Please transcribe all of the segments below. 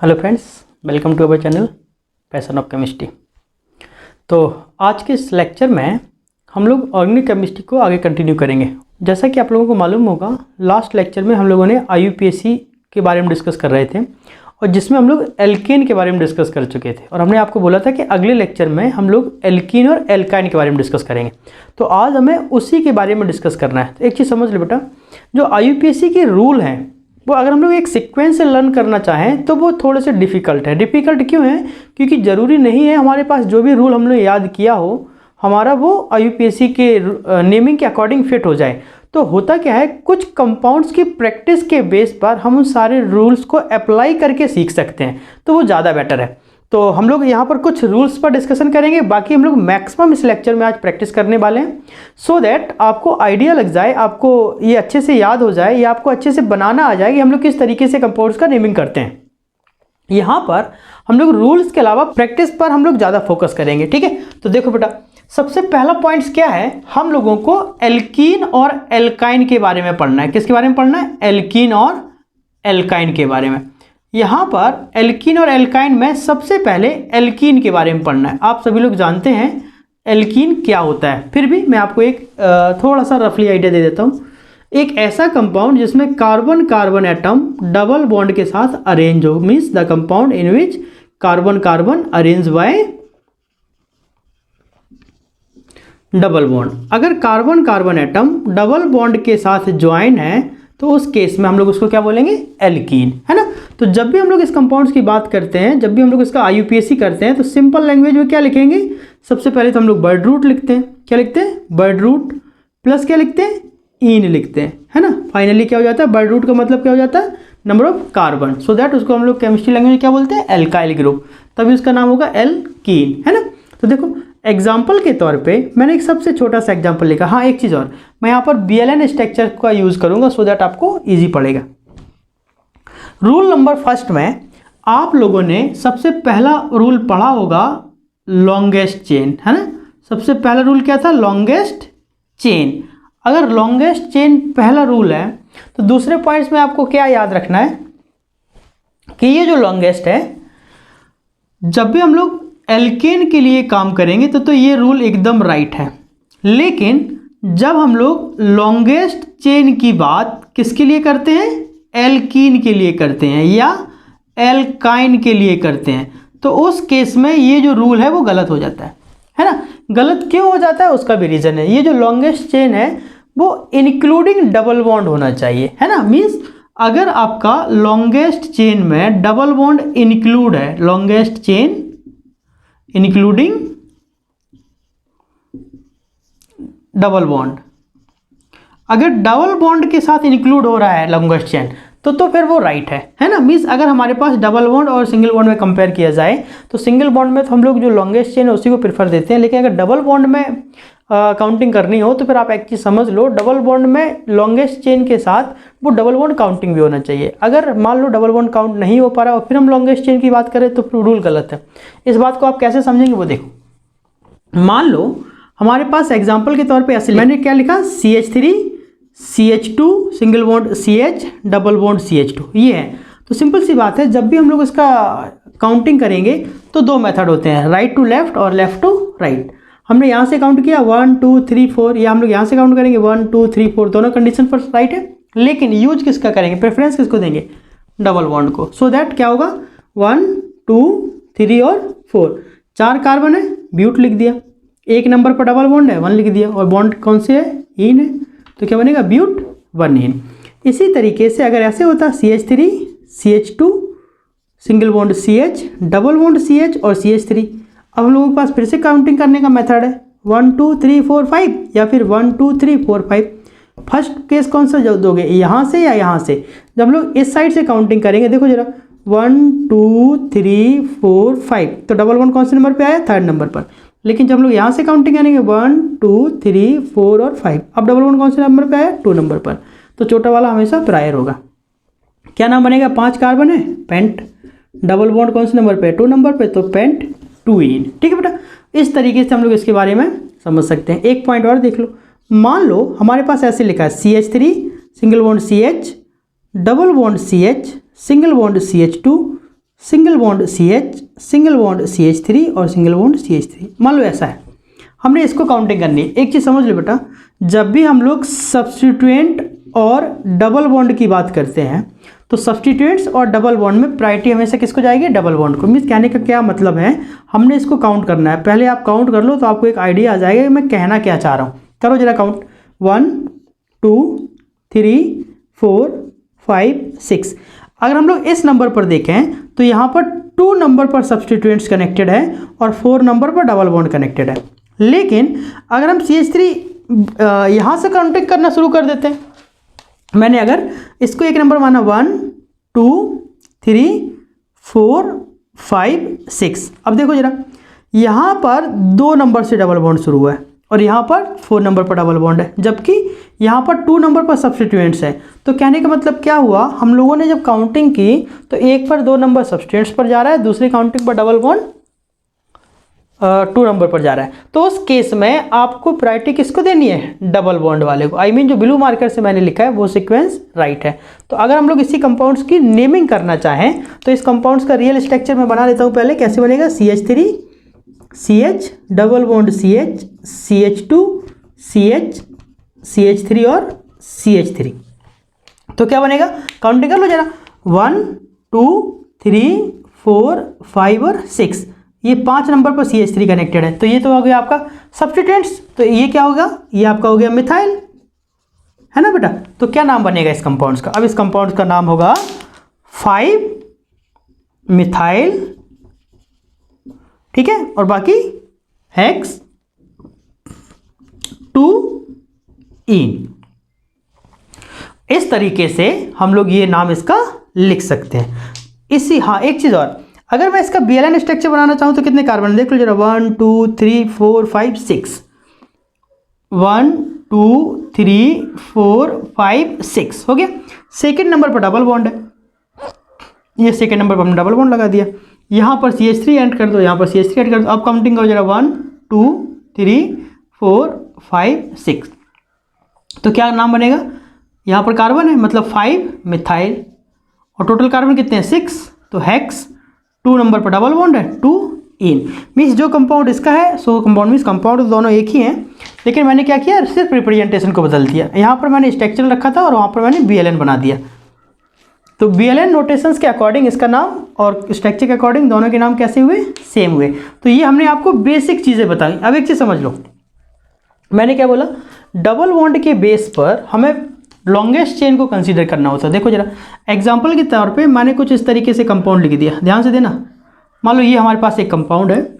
Hello friends, welcome to our channel passion of chemistry. तो आज के इस लेक्चर में हम लोग ऑर्गेनिक केमिस्ट्री को आगे कंटिन्यू करेंगे। जैसा कि आप लोगों को मालूम होगा, लास्ट लेक्चर में हम लोगों ने IUPAC के बारे में डिस्कस कर रहे थे और जिसमें हम लोग एल्केन के बारे में डिस्कस कर चुके थे और हमने आपको बोला था कि अगले लेक्चर में हम लोग एल्कीन और एल्काइन के बारे में डिस्कस करेंगे। तो आज हमें उसी के बारे में डिस्कस करना है। तो एक चीज़ समझ लो बेटा, जो IUPAC के रूल हैं वो अगर हम लोग एक सीक्वेंस से लर्न करना चाहें तो वो थोड़े से डिफ़िकल्ट है। डिफ़िकल्ट क्यों है? क्योंकि ज़रूरी नहीं है हमारे पास जो भी रूल हमने याद किया हो हमारा वो IUPAC के नेमिंग के अकॉर्डिंग फिट हो जाए। तो होता क्या है, कुछ कंपाउंड्स की प्रैक्टिस के बेस पर हम उन सारे रूल्स को अप्लाई करके सीख सकते हैं, तो वो ज़्यादा बेटर है। तो हम लोग यहाँ पर कुछ रूल्स पर डिस्कशन करेंगे, बाकी हम लोग मैक्सिमम इस लेक्चर में आज प्रैक्टिस करने वाले हैं सो दैट आपको आइडिया लग जाए, आपको ये अच्छे से याद हो जाए या आपको अच्छे से बनाना आ जाए कि हम लोग किस तरीके से कंपाउंड्स का नेमिंग करते हैं। यहाँ पर हम लोग रूल्स के अलावा प्रैक्टिस पर हम लोग ज़्यादा फोकस करेंगे, ठीक है। तो देखो बेटा, सबसे पहला पॉइंट्स क्या है, हम लोगों को एल्कीन और एल्काइन के बारे में पढ़ना है। किसके बारे में पढ़ना है? एल्कीन और एल्काइन के बारे में। यहाँ पर एल्कीन और एल्काइन में सबसे पहले एल्कीन के बारे में पढ़ना है। आप सभी लोग जानते हैं एल्कीन क्या होता है, फिर भी मैं आपको एक थोड़ा सा रफली आइडिया दे देता हूँ। एक ऐसा कंपाउंड जिसमें carbon carbon atom double bond के साथ अरेंज हो, means the compound in which carbon carbon arrange by double bond. अगर carbon carbon atom double bond के साथ ज्वाइन है तो उस केस में हम लोग उसको क्या बोलेंगे? एल्कीन, है ना। तो जब भी हम लोग इस कंपाउंड्स की बात करते हैं, जब भी हम लोग इसका IUPAC करते हैं तो सिंपल लैंग्वेज में क्या लिखेंगे? सबसे पहले तो हम लोग बर्ड रूट लिखते हैं। क्या लिखते हैं? बर्ड रूट प्लस क्या लिखते हैं? ईन लिखते हैं, है ना। फाइनली क्या हो जाता है? बर्ड रूट का मतलब क्या हो जाता है? Number of carbon. So that उसको हम लोग केमिस्ट्री लैंग्वेज में क्या बोलते हैं? Alkyl group. तभी उसका नाम होगा एल्कीन, है ना। तो देखो, एग्जाम्पल के तौर पे मैंने एक सबसे छोटा सा एग्जाम्पल लिखा। हाँ, एक चीज़ और, मैं यहाँ पर BLN स्ट्रक्चर का यूज़ करूँगा सो दैट आपको इजी पड़ेगा। रूल नंबर फर्स्ट में आप लोगों ने सबसे पहला रूल पढ़ा होगा लॉन्गेस्ट चेन, है ना। सबसे पहला रूल क्या था? Longest chain. अगर लॉन्गेस्ट चेन पहला रूल है तो दूसरे पॉइंट्स में आपको क्या याद रखना है कि ये जो लॉन्गेस्ट है, जब भी हम लोग एल्केन के लिए काम करेंगे तो ये रूल एकदम राइट है। लेकिन जब हम लोग लॉन्गेस्ट चेन की बात किसके लिए करते हैं? एल्कीन के लिए करते हैं या एल्काइन के लिए करते हैं, तो उस केस में ये जो रूल है वो गलत हो जाता है ना। गलत क्यों हो जाता है उसका भी रीज़न है। ये जो लॉन्गेस्ट चेन है वो इंक्लूडिंग डबल बॉन्ड होना चाहिए, है ना। मीन्स अगर आपका लॉन्गेस्ट चेन में डबल बॉन्ड इंक्लूड है, longest chain including double bond, अगर डबल बॉन्ड के साथ इंक्लूड हो रहा है लॉन्गेस्ट चेन तो फिर वो राइट है ना। मीन्स अगर हमारे पास डबल बॉन्ड और सिंगल बॉन्ड में कंपेयर किया जाए तो सिंगल बॉन्ड में तो हम लोग जो लॉन्गेस्ट चेन है उसी को प्रेफर देते हैं, लेकिन अगर डबल बॉन्ड में काउंटिंग करनी हो तो फिर आप एक चीज़ समझ लो, डबल बॉन्ड में लॉन्गेस्ट चेन के साथ वो डबल बॉन्ड काउंटिंग भी होना चाहिए। अगर मान लो डबल बॉन्ड काउंट नहीं हो पा रहा और फिर हम लॉन्गेस्ट चेन की बात करें तो फिर रूल गलत है। इस बात को आप कैसे समझेंगे वो देखो। मान लो हमारे पास एग्जाम्पल के तौर पर ऐसे मैंने क्या लिखा? CH3 CH2 single bond CH double bond CH2, ये है। तो सिंपल सी बात है, जब भी हम लोग इसका काउंटिंग करेंगे तो दो मेथड होते हैं, राइट टू लेफ्ट और लेफ्ट टू राइट। हमने यहाँ से काउंट किया 1 2 3 4, या हम लोग यहाँ से काउंट करेंगे 1 2 3 4, दोनों कंडीशन पर राइट है। लेकिन यूज किसका करेंगे? प्रेफरेंस किसको देंगे? डबल बॉन्ड को। सो दैट क्या होगा? 1 2 3 और 4, 4 कार्बन है, ब्यूट लिख दिया। एक नंबर पर डबल बॉन्ड है, 1 लिख दिया, और बॉन्ड कौन से है? ईन है, तो क्या बनेगा? ब्यूट 1 ईन। इसी तरीके से अगर ऐसे होता CH3 CH2 single bond CH double bond CH और CH3, अब हम लोगों के पास फिर से काउंटिंग करने का मेथड है 1 2 3 4 5 या फिर 1 2 3 4 5। फर्स्ट केस कौन सा दोगे, यहाँ से या यहाँ से? जब हम लोग इस साइड से काउंटिंग करेंगे, देखो जरा 1 2 3 4 5, तो डबल बॉन्ड कौन से नंबर पे आया? 3rd नंबर पर। लेकिन जब हम लोग यहाँ से काउंटिंग करेंगे 1 2 3 4 और 5, अब डबल बॉन्ड कौन से नंबर पे आया? 2 नंबर पर। तो छोटा वाला हमेशा प्रायर होगा। क्या नाम बनेगा? 5 कार्बन है, पेंट। डबल बॉन्ड कौन से नंबर पे है? 2 नंबर पे, तो पेंट 2 ईन। ठीक है बेटा, इस तरीके से हम लोग इसके बारे में समझ सकते हैं। एक पॉइंट और देख लो, मान लो हमारे पास ऐसे लिखा है CH3 single bond CH double bond CH single bond CH2 single bond CH, single bond CH3 और सिंगल बॉन्ड CH3। मान लो ऐसा है, हमने इसको काउंटिंग करनी है। एक चीज़ समझ लो बेटा, जब भी हम लोग सब्स्टिट्यूएंट और डबल बॉन्ड की बात करते हैं तो सब्स्टिट्यूएंट्स और डबल बॉन्ड में प्रायोरिटी हमेशा किसको जाएगी? डबल बॉन्ड को। मीन्स कहने का क्या मतलब है, हमने इसको काउंट करना है। पहले आप काउंट कर लो तो आपको एक आइडिया आ जाएगा कि मैं कहना क्या चाह रहा हूँ। करो जरा काउंट, 1 2 3 4 5 6। अगर हम लोग इस नंबर पर देखें तो यहाँ पर 2 नंबर पर सब्स्टिट्यूएंट्स कनेक्टेड है और 4 नंबर पर डबल बॉन्ड कनेक्टेड है। लेकिन अगर हम CH3 यहाँ से काउंटिंग करना शुरू कर देते हैं, मैंने अगर इसको एक नंबर माना 1 2 3 4 5 6। अब देखो जरा, यहाँ पर 2 नंबर से डबल बॉन्ड शुरू हुआ है और यहाँ पर 4 नंबर पर डबल बॉन्ड है, जबकि यहाँ पर 2 नंबर पर सब्स्टिट्यूएंट्स है। तो कहने का मतलब क्या हुआ, हम लोगों ने जब काउंटिंग की तो एक पर 2 नंबर सब्स्टिट्यूएंट्स पर जा रहा है, दूसरी काउंटिंग पर डबल बॉन्ड 2 नंबर पर जा रहा है। तो उस केस में आपको प्रायोरिटी किसको देनी है? डबल बॉन्ड वाले को। आई मीन जो ब्लू मार्कर से मैंने लिखा है वो सीक्वेंस राइट है। तो अगर हम लोग इसी कंपाउंड्स की नेमिंग करना चाहें तो इस कंपाउंड्स का रियल स्ट्रक्चर मैं बना देता हूँ। पहले कैसे बनेगा? CH3 CH double bond CH CH2 CH CH3 और CH3। तो क्या बनेगा? काउंटिंग कर लो जरा, 1 2 3 4 5 और 6। ये 5 नंबर पर CH3 कनेक्टेड है, तो ये तो हो गया आपका सब्स्टिट्यूएंट्स। तो ये क्या होगा? ये आपका हो गया मिथाइल, है ना बेटा। तो क्या नाम बनेगा इस कंपाउंड्स का? अब इस कंपाउंड्स का नाम होगा 5 मिथाइल, ठीक है, और बाकी हेक्स 2 इन। इस तरीके से हम लोग ये नाम इसका लिख सकते हैं। हाँ, एक चीज़ और, अगर मैं इसका BLN स्ट्रक्चर बनाना चाहूँ तो कितने कार्बन? देख लो जरा, 1 2 3 4 5 6। 1 2 3 4 5 6 हो गया। सेकेंड नंबर पर डबल बॉन्ड है, ये सेकेंड नंबर पर हमने डबल बॉन्ड लगा दिया। यहाँ पर CH3 ऐड कर दो, यहाँ पर CH3 ऐड कर दो। अब काउंटिंग करो जरा, 1 2 3 4 5 6। तो क्या नाम बनेगा? यहाँ पर कार्बन है मतलब 5 मिथाइल, और टोटल कार्बन कितने हैं? 6। तो हेक्स 2 नंबर पर डबल बॉन्ड है 2 इन। मीन्स जो कंपाउंड इसका है सो कंपाउंड मीन्स कंपाउंड दोनों एक ही हैं, लेकिन मैंने क्या किया, सिर्फ रिप्रेजेंटेशन को बदल दिया। यहाँ पर मैंने स्ट्रक्चर रखा था और वहाँ पर मैंने BLN बना दिया। तो BLN नोटेशंस के अकॉर्डिंग इसका नाम और स्ट्रक्चर के अकॉर्डिंग दोनों के नाम कैसे हुए? सेम हुए। तो ये हमने आपको बेसिक चीज़ें बताई। अब एक चीज़ समझ लो, मैंने क्या बोला, डबल बॉन्ड के बेस पर हमें लॉन्गेस्ट चेन को कंसीडर करना होता है। देखो जरा, एग्जांपल के तौर पे मैंने कुछ इस तरीके से कंपाउंड लिख दिया, ध्यान से देना। मान लो ये हमारे पास एक कंपाउंड है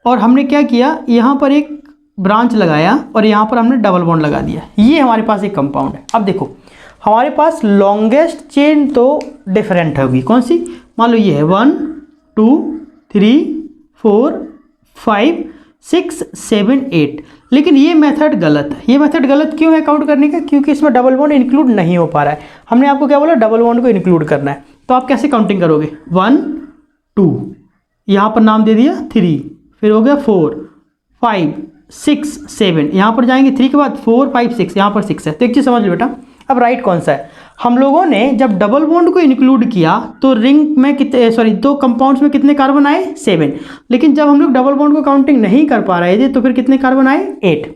और हमने क्या किया, यहाँ पर एक ब्रांच लगाया और यहाँ पर हमने डबल बॉन्ड लगा दिया। ये हमारे पास एक कंपाउंड है। अब देखो हमारे पास लॉन्गेस्ट चेन तो डिफरेंट होगी, कौन सी? मान लो ये है 1 2 3 4 5 6 7 8। लेकिन ये मेथड गलत है। ये मेथड गलत क्यों है काउंट करने का? क्योंकि इसमें डबल बॉन्ड इंक्लूड नहीं हो पा रहा है। हमने आपको क्या बोला? डबल बॉन्ड को इंक्लूड करना है। तो आप कैसे काउंटिंग करोगे? 1 2, यहाँ पर नाम दे दिया 3, फिर हो गया 4 5 6 7, यहाँ पर जाएंगे 3 के बाद 4 5 6, यहाँ पर 6 है। तो एक चीज़ समझ लो बेटा, अब राइट कौन सा है? हम लोगों ने जब डबल बॉन्ड को इंक्लूड किया तो रिंग में कितने, सॉरी, 2 कंपाउंड्स में कितने कार्बन आए? 7। लेकिन जब हम लोग डबल बॉन्ड को काउंटिंग नहीं कर पा रहे थे तो फिर कितने कार्बन आए? 8।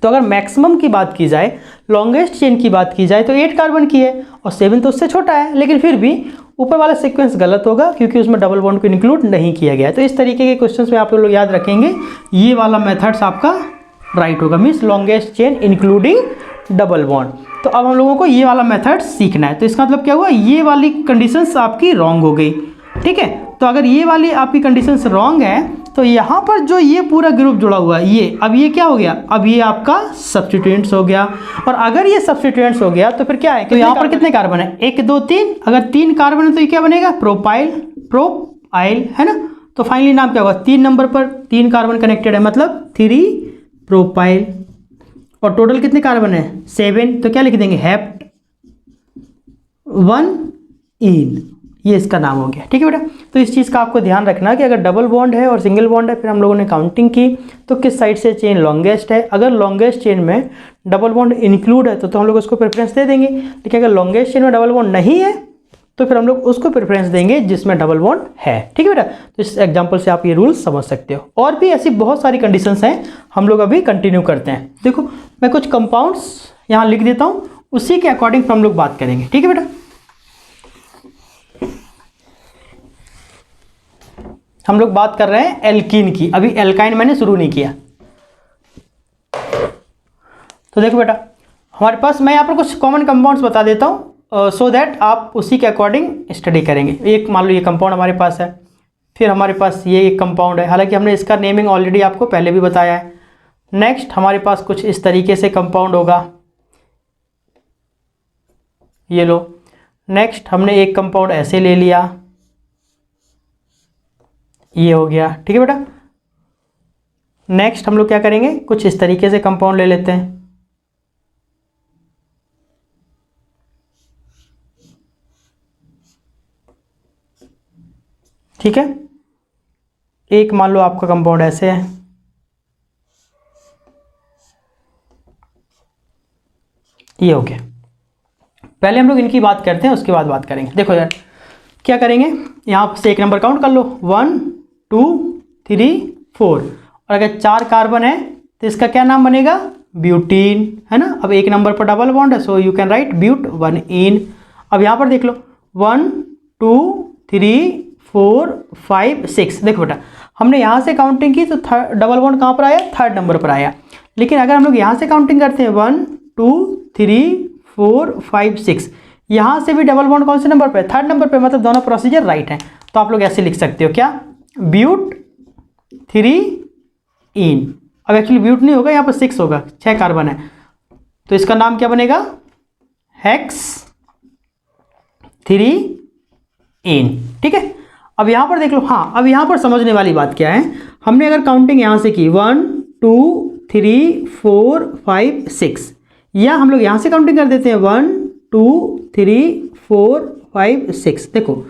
तो अगर मैक्सिमम की बात की जाए, लॉन्गेस्ट चेन की बात की जाए तो 8 कार्बन की है और 7 तो उससे छोटा है, लेकिन फिर भी ऊपर वाला सीक्वेंस गलत होगा क्योंकि उसमें डबल बॉन्ड को इंक्लूड नहीं किया गया है। तो इस तरीके के क्वेश्चंस में आप लोग याद रखेंगे, ये वाला मेथड्स आपका राइट होगा, means longest chain including double bond. तो अब हम लोगों को ये वाला मेथड सीखना है। तो इसका मतलब क्या हुआ? ये वाली कंडीशंस आपकी रॉन्ग हो गई, ठीक है। तो अगर ये वाली आपकी कंडीशंस रॉन्ग है तो यहाँ पर जो ये पूरा ग्रुप जुड़ा हुआ है, ये अब ये क्या हो गया? अब ये आपका सब्स्टिट्यूएंट्स हो गया। और अगर ये सब्स्टिट्यूएंट्स हो गया तो फिर क्या है? तो यहाँ पर कितने कार्बन है? 1 2 3। अगर 3 कार्बन है तो ये क्या बनेगा? प्रोपाइल, है ना। तो फाइनली नाम क्या होगा? 3 नंबर पर 3 कार्बन कनेक्टेड है, मतलब 3 प्रोपाइल। और टोटल कितने कार्बन है? 7। तो क्या लिख देंगे? हेप्ट 1 इन। ये इसका नाम हो गया, ठीक है बेटा। तो इस चीज़ का आपको ध्यान रखना कि अगर डबल बॉन्ड है और सिंगल बॉन्ड है, फिर हम लोगों ने काउंटिंग की तो किस साइड से चेन लॉन्गेस्ट है। अगर लॉन्गेस्ट चेन में डबल बॉन्ड इंक्लूड है तो हम लोग उसको प्रेफरेंस दे देंगे, लेकिन अगर लॉन्गेस्ट चेन में डबल बॉन्ड नहीं है तो फिर हम लोग उसको प्रेफरेंस देंगे जिसमें डबल बॉन्ड है। ठीक है बेटा, तो इस एग्जांपल से आप ये रूल समझ सकते हो। और भी ऐसी बहुत सारी कंडीशंस हैं, हम लोग अभी कंटिन्यू करते हैं। देखो मैं कुछ कंपाउंड्स यहाँ लिख देता हूँ, उसी के अकॉर्डिंग हम लोग बात करेंगे। ठीक है बेटा, हम लोग बात कर रहे हैं एल्कीन की, अभी एल्काइन मैंने शुरू नहीं किया। तो देखो बेटा, हमारे पास मैं यहाँ पर कुछ कॉमन कंपाउंड्स बता देता हूँ सो दैट आप उसी के अकॉर्डिंग स्टडी करेंगे। एक मान लो ये कंपाउंड हमारे पास है, फिर हमारे पास ये एक कंपाउंड है, हालांकि हमने इसका नेमिंग ऑलरेडी आपको पहले भी बताया है। नेक्स्ट हमारे पास कुछ इस तरीके से कंपाउंड होगा, ये लो। नेक्स्ट हमने एक कंपाउंड ऐसे ले लिया, ये हो गया। ठीक है बेटा, नेक्स्ट हम लोग क्या करेंगे, कुछ इस तरीके से कंपाउंड ले लेते हैं, ठीक है। एक मान लो आपका कंपाउंड ऐसे है, ये हो गया। पहले हम लोग इनकी बात करते हैं, उसके बाद बात करेंगे। देखो यार क्या करेंगे, यहाँ से एक नंबर काउंट कर लो, 1 2 3 4, और अगर 4 कार्बन है तो इसका क्या नाम बनेगा, ब्यूटीन, है ना। अब एक नंबर पर डबल बॉन्ड है, so you can write but 1 ene. अब यहाँ पर देख लो 1 2 3 4 5 6, देखो बेटा हमने यहाँ से काउंटिंग की तो डबल बॉन्ड कहाँ पर आया, 3rd नंबर पर आया। लेकिन अगर हम लोग यहाँ से काउंटिंग करते हैं 1 2 3 4 5 6, यहाँ से भी डबल बॉन्ड कौन से नंबर पे, 3rd नंबर पे, मतलब दोनों प्रोसीजर राइट हैं। तो आप लोग ऐसे लिख सकते हो, क्या, ब्यूट 3 इन। अब एक्चुअली ब्यूट नहीं होगा, यहाँ पर 6 होगा, 6 कार्बन है, तो इसका नाम क्या बनेगा, हेक्स 3 इन। ठीक है, अब यहाँ पर देख लो, हाँ अब यहाँ पर समझने वाली बात क्या है, हमने अगर काउंटिंग यहाँ से की 1 2 3 4 5 6, या हम लोग यहाँ से काउंटिंग कर देते हैं 1 2 3 4 5 6। देखो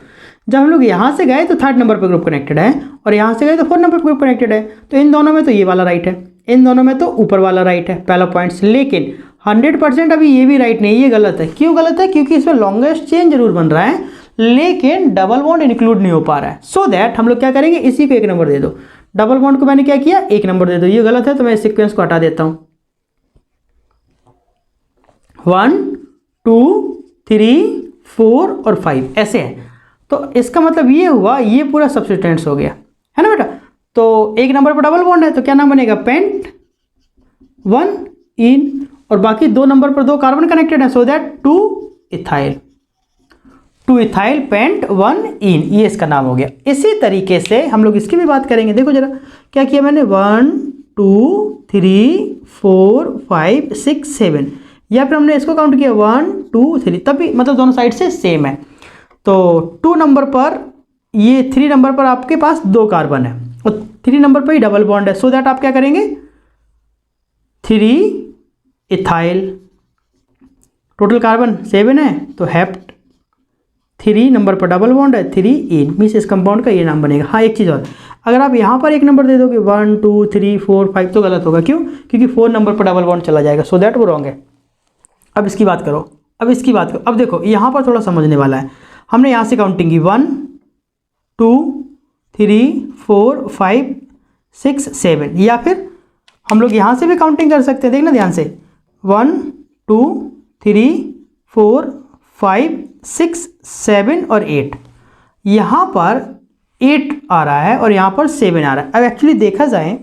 जब हम लोग यहाँ से गए तो 3rd नंबर पर ग्रुप कनेक्टेड है, और यहाँ से गए तो 4th नंबर पर ग्रुप कनेक्टेड है, तो इन दोनों में तो ये वाला राइट है, इन दोनों में तो ऊपर वाला राइट है, पहला पॉइंट्स। लेकिन 100% अभी ये भी राइट नहीं, ये गलत है। क्यों गलत है, क्योंकि इसमें लॉन्गेस्ट चेन जरूर बन रहा है लेकिन डबल बॉन्ड इंक्लूड नहीं हो पा रहा है। सो दैट हम लोग क्या करेंगे, इसी को 1 नंबर दे दो, डबल बॉन्ड को मैंने क्या किया, 1 नंबर दे दो। ये गलत है तो मैं इस सीक्वेंस को हटा देता हूँ, 1 2 3 4 और 5 ऐसे है। तो इसका मतलब ये हुआ, ये पूरा सब्स्टिट्यूएंट्स हो गया, है ना बेटा। तो 1 नंबर पर डबल बॉन्ड है तो क्या नाम बनेगा, पेंट 1 इन, और बाकी 2 नंबर पर 2 कार्बन कनेक्टेड है, सो दैट 2 इथाइल पेंट 1 इन, ये इसका नाम हो गया। इसी तरीके से हम लोग इसकी भी बात करेंगे। देखो जरा क्या किया मैंने, 1 2 3 4 5 6 7, या फिर हमने इसको काउंट किया 1 2 3, तब भी मतलब दोनों साइड से सेम है। तो 2 नंबर पर, ये 3 नंबर पर आपके पास 2 कार्बन है और 3 नंबर पर ही डबल बॉन्ड है, सो दैट आप क्या करेंगे, 3 इथाइल, टोटल कार्बन 7 है तो हेप्ट, 3 नंबर पर डबल बॉन्ड है, 3 इन, मीन्स इस कंपाउंड का ये नाम बनेगा। हाँ एक चीज़ और, अगर आप यहाँ पर 1 नंबर दे दोगे 1 2 3 4 5 तो गलत होगा। क्यों, क्योंकि 4 नंबर पर डबल बॉन्ड चला जाएगा, सो दैट वो रॉन्ग है। अब इसकी बात करो, अब देखो यहाँ पर थोड़ा समझने वाला है। हमने यहाँ से काउंटिंग की 1 2 3 4 5 6 7, या फिर हम लोग यहाँ से भी काउंटिंग कर सकते हैं, देखना ध्यान से, 1 2 3 4 5 6 7 और 8, यहाँ पर 8 आ रहा है और यहाँ पर 7 आ रहा है। अब एक्चुअली देखा जाए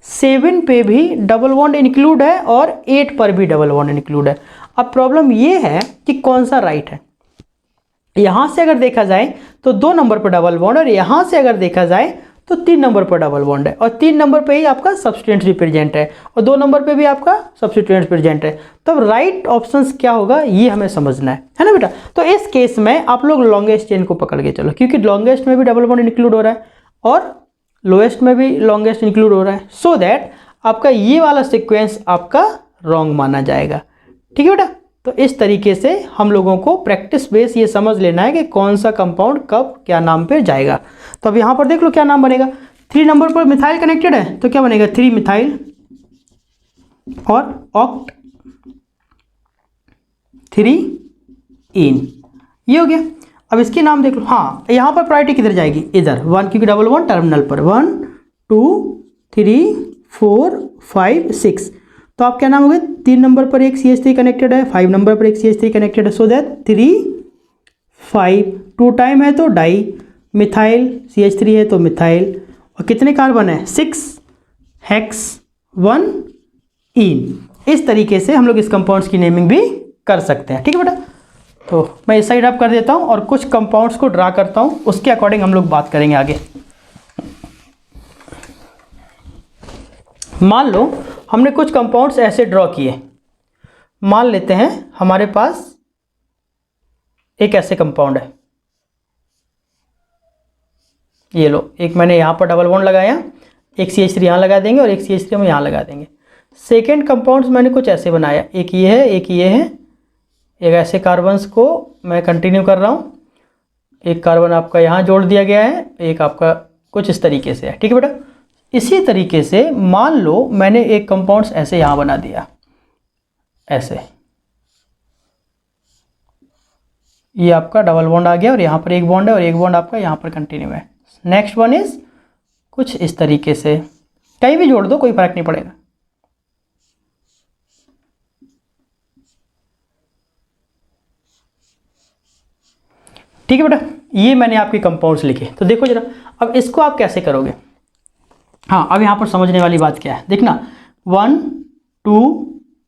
7 पे भी डबल बॉन्ड इंक्लूड है और 8 पर भी डबल बॉन्ड इंक्लूड है। अब प्रॉब्लम ये है कि कौन सा राइट है। यहाँ से अगर देखा जाए तो 2 नंबर पर डबल बॉन्ड, और यहाँ से अगर देखा जाए तो 3 नंबर पर डबल बॉन्ड है, और 3 नंबर पे ही आपका सब्स्टिट्यूएंट्स भी प्रेजेंट है, और 2 नंबर पे भी आपका सब्स्टिट्यूएंट्स प्रेजेंट है। तब राइट ऑप्शंस क्या होगा ये हमें समझना है ना बेटा। तो इस केस में आप लोग लॉन्गेस्ट चेन को पकड़ के चलो, क्योंकि लॉन्गेस्ट में भी डबल बॉन्ड इंक्लूड हो रहा है और लोएस्ट में भी लॉन्गेस्ट इंक्लूड हो रहा है, सो दैट आपका ये वाला सिक्वेंस आपका रॉन्ग माना जाएगा। ठीक है बेटा, तो इस तरीके से हम लोगों को प्रैक्टिस बेस ये समझ लेना है कि कौन सा कंपाउंड कब क्या नाम पे जाएगा। तो अब यहाँ पर देख लो क्या नाम बनेगा, 3 नंबर पर मिथाइल कनेक्टेड है तो क्या बनेगा, 3 मिथाइल और ऑक्ट 3 इन, ये हो गया। अब इसके नाम देख लो। हाँ, यहाँ पर प्रायोरिटी किधर जाएगी, इधर 1, क्योंकि डबल बॉन्ड टर्मिनल पर 1 2 3 4 5 6। तो आप क्या नाम हो गए, 3 नंबर पर एक CH3 कनेक्टेड है, 5 नंबर पर एक CH3 कनेक्टेड है, सो दैट 3 5 2 टाइम है तो डाई मिथाइल, CH3 है तो मिथाइल, और कितने कार्बन है 6 हेक्स 1 इन। इस तरीके से हम लोग इस कंपाउंड्स की नेमिंग भी कर सकते हैं। ठीक है बेटा, तो मैं इस साइड अप कर देता हूँ और कुछ कंपाउंड्स को ड्रा करता हूँ, उसके अकॉर्डिंग हम लोग बात करेंगे आगे। मान लो हमने कुछ कंपाउंड्स ऐसे ड्रॉ किए। मान लेते हैं हमारे पास एक ऐसे कंपाउंड है, ये लो, एक मैंने यहाँ पर डबल बॉन्ड लगाया, एक CH3 यहाँ लगा देंगे और एक CH3 हम यहाँ लगा देंगे। सेकेंड कंपाउंड्स मैंने कुछ ऐसे बनाया, एक ये है, एक ये है, एक ऐसे कार्बन्स को मैं कंटिन्यू कर रहा हूँ, एक कार्बन आपका यहाँ जोड़ दिया गया है, एक आपका कुछ इस तरीके से है। ठीक है बेटा, इसी तरीके से मान लो मैंने एक कंपाउंड्स ऐसे यहाँ बना दिया, ऐसे, ये आपका डबल बॉन्ड आ गया और यहाँ पर एक बॉन्ड है और एक बॉन्ड आपका यहाँ पर कंटिन्यू है। नेक्स्ट वन इज कुछ इस तरीके से, कहीं भी जोड़ दो कोई फर्क नहीं पड़ेगा। ठीक है बेटा, ये मैंने आपके कंपाउंड्स लिखे। तो देखो जरा, अब इसको आप कैसे करोगे। हाँ, अब यहाँ पर समझने वाली बात क्या है, देखना 1 2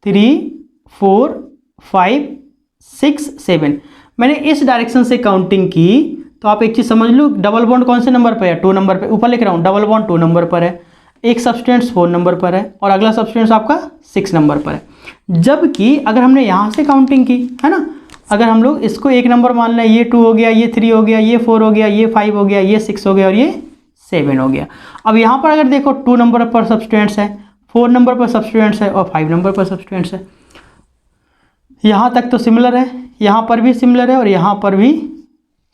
3 4 5 6 7, मैंने इस डायरेक्शन से काउंटिंग की। तो आप एक चीज़ समझ लो, डबल बॉन्ड कौन से नंबर पर है, 2 नंबर पे, ऊपर लिख रहा हूँ डबल बॉन्ड 2 नंबर पर है, एक सब्सटेंस 4 नंबर पर है और अगला सब्सटेंस आपका 6 नंबर पर है। जबकि अगर हमने यहाँ से काउंटिंग की है ना, अगर हम लोग इसको 1 नंबर मान लें, ये 2 हो गया, ये 3 हो गया, ये 4 हो गया, ये 5 हो गया, ये 6 हो गया और ये 7 हो गया। अब यहाँ पर अगर देखो 2 नंबर पर सब्सटेंस है, 4 नंबर पर सब्सटेंस है और 5 नंबर पर सब्सटेंस है। यहाँ तक तो सिमिलर है, यहाँ पर भी सिमिलर है और यहाँ पर भी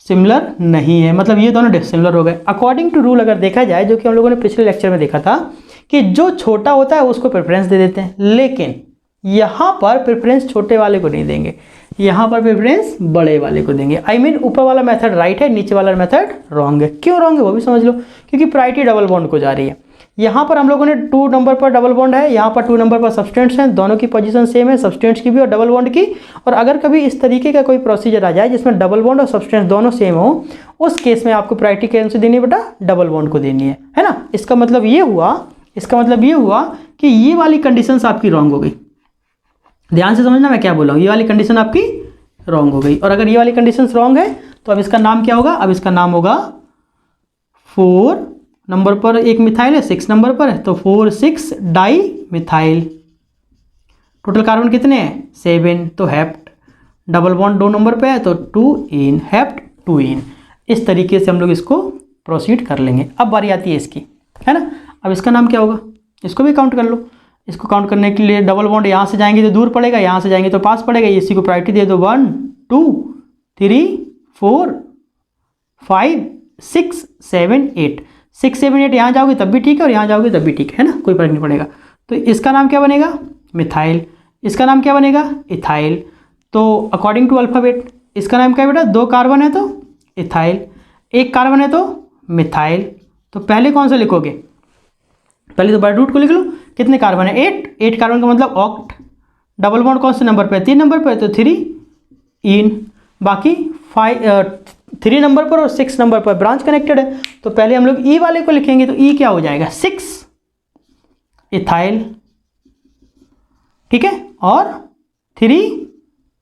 सिमिलर नहीं है, मतलब ये दोनों डिसिमिलर हो गए। अकॉर्डिंग टू रूल अगर देखा जाए, जो कि हम लोगों ने पिछले लेक्चर में देखा था, कि जो छोटा होता है उसको प्रेफरेंस दे देते हैं, लेकिन यहाँ पर प्रेफरेंस छोटे वाले को नहीं देंगे, यहाँ पर प्रेफरेंस बड़े वाले को देंगे। आई मीन ऊपर वाला मेथड राइट है, नीचे वाला मेथड रॉन्ग है। क्यों रॉन्ग है वो भी समझ लो, क्योंकि प्रायोरिटी डबल बॉन्ड को जा रही है। यहाँ पर हम लोगों ने 2 नंबर पर डबल बॉन्ड है, यहाँ पर 2 नंबर पर सब्सटेंस है, दोनों की पोजीशन सेम है, सब्सटेंस की भी और डबल बॉन्ड की। और अगर कभी इस तरीके का कोई प्रोसीजर आ जाए जिसमें डबल बॉन्ड और सब्सटेंस दोनों सेम हो, उस केस में आपको प्रायोरिटी कौन सी देनी है बेटा, डबल बॉन्ड को देनी है ना। इसका मतलब ये हुआ कि ये वाली कंडीशन आपकी रॉन्ग हो गई। ध्यान से समझना मैं क्या बोल रहा हूँ, ये वाली कंडीशन आपकी रॉन्ग हो गई। और अगर ये वाली कंडीशन रॉन्ग है तो अब इसका नाम क्या होगा, अब इसका नाम होगा 4 नंबर पर एक मिथाइल है, 6 नंबर पर है, तो 4 6 डाई मिथाइल। टोटल कार्बन कितने हैं 7, तो हेप्ट। डबल बॉन्ड 2 नंबर पे है तो 2 इन, हेप्ट 2 इन। इस तरीके से हम लोग इसको प्रोसीड कर लेंगे। अब बारी आती है इसकी, है ना। अब इसका नाम क्या होगा, इसको भी काउंट कर लो। इसको काउंट करने के लिए डबल बॉन्ड यहाँ से जाएंगे तो दूर पड़ेगा, यहाँ से जाएंगे तो पास पड़ेगा, इसी को प्रायोरिटी दे दो। 1 2 3 4 5 6 7 8, 6 7 8 यहाँ जाओगे तब भी ठीक है और यहाँ जाओगे तब भी ठीक है ना, कोई फर्क नहीं पड़ेगा। तो इसका नाम क्या बनेगा, मिथाइल। इसका नाम क्या बनेगा, इथाइल। तो अकॉर्डिंग टू अल्फ़ाबेट इसका नाम क्या है बेटा, 2 कार्बन है तो इथाइल, 1 कार्बन है तो मिथाइल। तो पहले कौन सा लिखोगे, पहले तो बाय रूट को लिख लो। कितने कार्बन है 8 कार्बन का मतलब ऑक्ट। डबल बॉन्ड कौन से नंबर पे है, 3 नंबर पे है तो 3 इन। बाकी 3 नंबर पर और 6 नंबर पर ब्रांच कनेक्टेड है, तो पहले हम लोग ई वाले को लिखेंगे। तो ई क्या हो जाएगा 6 इथाइल, ठीक है, और 3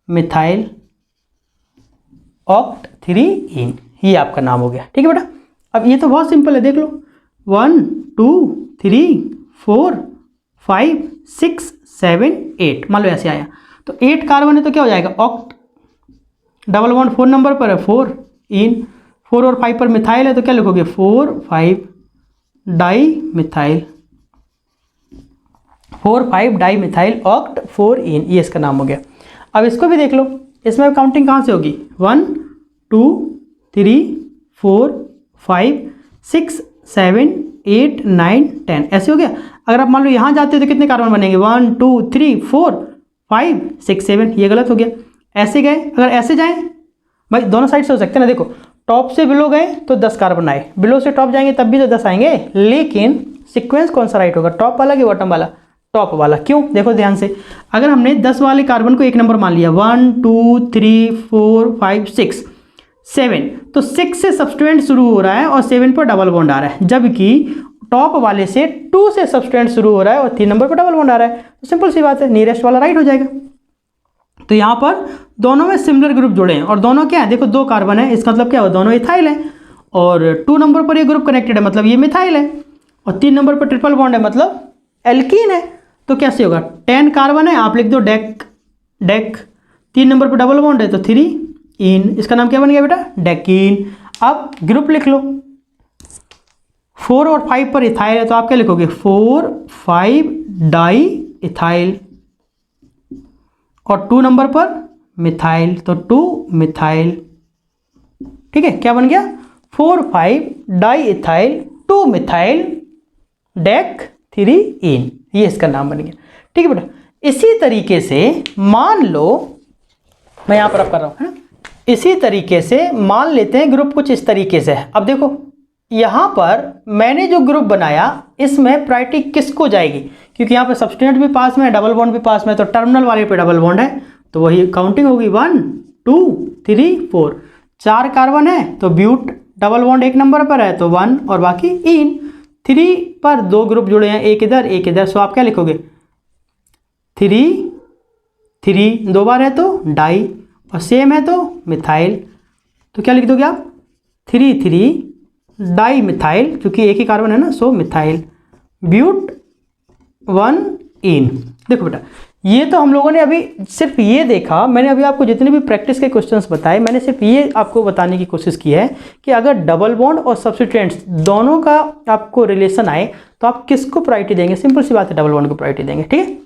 मिथाइल, ऑक्ट 3 इन। ये आपका नाम हो गया। ठीक है बेटा, अब ये तो बहुत सिंपल है, देख लो 1 2 3 4 5 6 7 8, मान लो ऐसे आया तो 8 कार्बन है तो क्या हो जाएगा ऑक्ट। डबल बॉन्ड 4 नंबर पर है 4 इन, 4 और 5 पर मिथाइल है तो क्या लिखोगे 4 5 di methyl, 4 5 di methyl oct 4 इन। ये इसका नाम हो गया। अब इसको भी देख लो, इसमें काउंटिंग कहाँ से होगी, 1 2 3 4 5 6 7 8 9 10, ऐसे हो गया। अगर आप मान लो यहाँ जाते हो तो कितने कार्बन बनेंगे 1 2 3 4 5 6 7, ये गलत हो गया। ऐसे गए, अगर ऐसे जाएं भाई दोनों साइड से हो सकते हैं ना। देखो टॉप से बिलो गए तो 10 कार्बन आए, बिलो से टॉप जाएंगे तब भी तो 10 आएंगे, लेकिन सीक्वेंस कौन सा राइट होगा, टॉप वाला कि बॉटम वाला, टॉप वाला। क्यों, देखो ध्यान से, अगर हमने 10 वाले कार्बन को एक नंबर मान लिया 1 2 3 4 5 6 7, तो 6 से सब्सटीट्यूएंट शुरू हो रहा है और 7 पर डबल बॉन्ड आ रहा है, जबकि टॉप वाले से 2 से सब्सटीट्यूएंट शुरू हो रहा है और 3 नंबर पर डबल बॉन्ड आ रहा है। तो सिंपल सी बात है, नियरेस्ट वाला राइट हो जाएगा। तो यहाँ पर दोनों में सिमिलर ग्रुप जुड़े हैं और दोनों क्या है, देखो 2 कार्बन है, इसका मतलब क्या हुआ, दोनों इथाइल है, और 2 नंबर पर ये ग्रुप कनेक्टेड है मतलब ये मिथाइल है, और 3 नंबर पर ट्रिपल बॉन्ड है मतलब एल्कीन है। तो कैसे होगा, 10 कार्बन है, आप लिख दो डेक डेक, 3 नंबर पर डबल बॉन्ड है तो 3 इन, इसका नाम क्या बन गया बेटा, डेकीन। अब ग्रुप लिख लो, 4 और 5 पर इथाइल है तो आप क्या लिखोगे, 4 5 डाई इथाइल, और 2 नंबर पर मिथाइल तो 2 मिथाइल। ठीक है, क्या बन गया, 4 5 डाई इथाइल 2 मिथाइल डेक 3 इन, ये इसका नाम बन गया। ठीक है बेटा, इसी तरीके से मान लो, मैं यहां पर अब कर रहा हूं है ना, इसी तरीके से मान लेते हैं ग्रुप कुछ इस तरीके से है। अब देखो यहां पर मैंने जो ग्रुप बनाया इसमें प्रायोरिटी किसको जाएगी, क्योंकि यहाँ पे सब्सटीट्यूएंट भी पास में है, डबल बॉन्ड भी पास में है, तो टर्मिनल वाले पे डबल बॉन्ड है तो वही काउंटिंग होगी 1 2 3 4, 4 कार्बन है तो ब्यूट डबल बॉन्ड 1 नंबर पर है तो 1 और बाकी इन, 3 पर 2 ग्रुप जुड़े हैं, एक इधर एक इधर, सो आप क्या लिखोगे 3 3 2 बार है तो डाई, और सेम है तो मिथाइल, तो क्या लिख दोगे आप 3 3 डाई मिथाइल, क्योंकि एक ही कार्बन है ना, सो मिथाइल ब्यूट 1 इन। देखो बेटा, ये तो हम लोगों ने अभी सिर्फ ये देखा, मैंने अभी आपको जितने भी प्रैक्टिस के क्वेश्चंस बताए मैंने सिर्फ ये आपको बताने की कोशिश की है कि अगर डबल बॉन्ड और सब्स्टिट्यूएंट्स दोनों का आपको रिलेशन आए तो आप किसको प्रायोरिटी देंगे, सिंपल सी बात है, डबल बॉन्ड को प्रायोरिटी देंगे। ठीक है,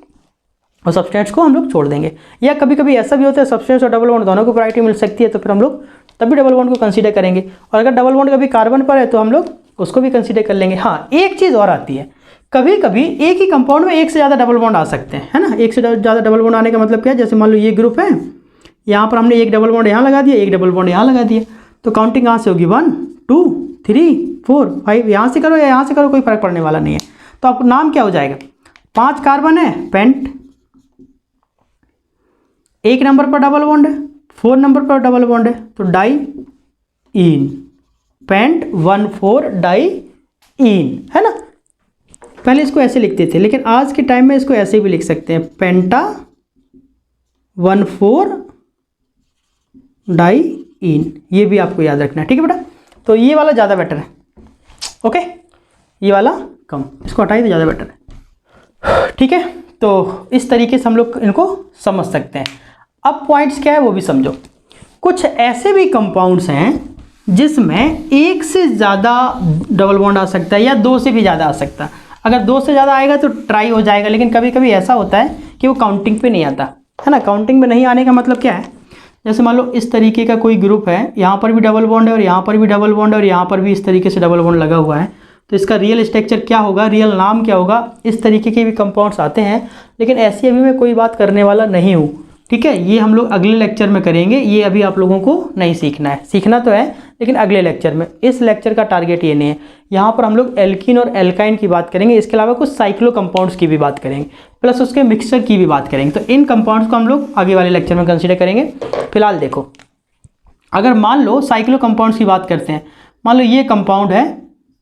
और सब्सटेंट्स को हम लोग छोड़ देंगे, या कभी कभी ऐसा भी होता है सब्सटेंट्स और डबल बॉन्ड दोनों को प्रायोरिटी मिल सकती है तो फिर हम लोग तभी डबल बॉन्ड को कंसीडर करेंगे, और अगर डबल बॉन्ड कभी कार्बन पर है तो हम लोग उसको भी कंसीडर कर लेंगे। हाँ, एक चीज़ और आती है, कभी कभी एक ही कंपाउंड में एक से ज़्यादा डबल बॉन्ड आ सकते हैं, है ना। एक से ज़्यादा डबल बॉन्ड आने का मतलब क्या है, जैसे मान लो ये ग्रुप है, यहाँ पर हमने एक डबल बॉन्ड यहाँ लगा दिया, एक डबल बॉन्ड यहाँ लगा दिया, तो काउंटिंग कहाँ से होगी 1 2 3 4 5, यहाँ से करो या यहाँ से करो कोई फर्क पड़ने वाला नहीं है। तो आपको नाम क्या हो जाएगा, 5 कार्बन है पेंट, 1 नंबर पर डबल बॉन्ड है, 4 नंबर पर डबल बॉन्ड है तो डाई इन, पेंट 1 4 डाई इन, है ना। पहले इसको ऐसे लिखते थे, लेकिन आज के टाइम में इसको ऐसे भी लिख सकते हैं, पेंटा 1 4 डाई इन, ये भी आपको याद रखना है। ठीक है बेटा, तो ये वाला ज़्यादा बेटर है, ओके, ये वाला कम, इसको हटाइए तो ज़्यादा बेटर है। ठीक है, तो इस तरीके से हम लोग इनको समझ सकते हैं। अब पॉइंट्स क्या है वो भी समझो। कुछ ऐसे भी कंपाउंड्स हैं जिसमें एक से ज़्यादा डबल बॉन्ड आ सकता है या 2 से भी ज़्यादा आ सकता है। अगर 2 से ज़्यादा आएगा तो ट्राई हो जाएगा, लेकिन कभी कभी ऐसा होता है कि वो काउंटिंग पे नहीं आता, है ना। काउंटिंग में नहीं आने का मतलब क्या है, जैसे मान लो इस तरीके का कोई ग्रुप है, यहाँ पर भी डबल बॉन्ड है और यहाँ पर भी डबल बॉन्ड है और यहाँ पर भी इस तरीके से डबल बॉन्ड लगा हुआ है, तो इसका रियल स्ट्रक्चर क्या होगा, रियल नाम क्या होगा, इस तरीके के भी कंपाउंड्स आते हैं, लेकिन ऐसी अभी मैं कोई बात करने वाला नहीं हूँ। ठीक है, ये हम लोग अगले लेक्चर में करेंगे, ये अभी आप लोगों को नहीं सीखना है, सीखना तो है लेकिन अगले लेक्चर में। इस लेक्चर का टारगेट ये नहीं है, यहाँ पर हम लोग एल्कीन और एल्काइन की बात करेंगे, इसके अलावा कुछ साइक्लो कंपाउंड्स की भी बात करेंगे, प्लस उसके मिक्सचर की भी बात करेंगे। तो इन कंपाउंड्स को हम लोग आगे वाले लेक्चर में कंसिडर करेंगे। फिलहाल देखो, अगर मान लो साइक्लो कंपाउंड्स की बात करते हैं, मान लो ये कंपाउंड है,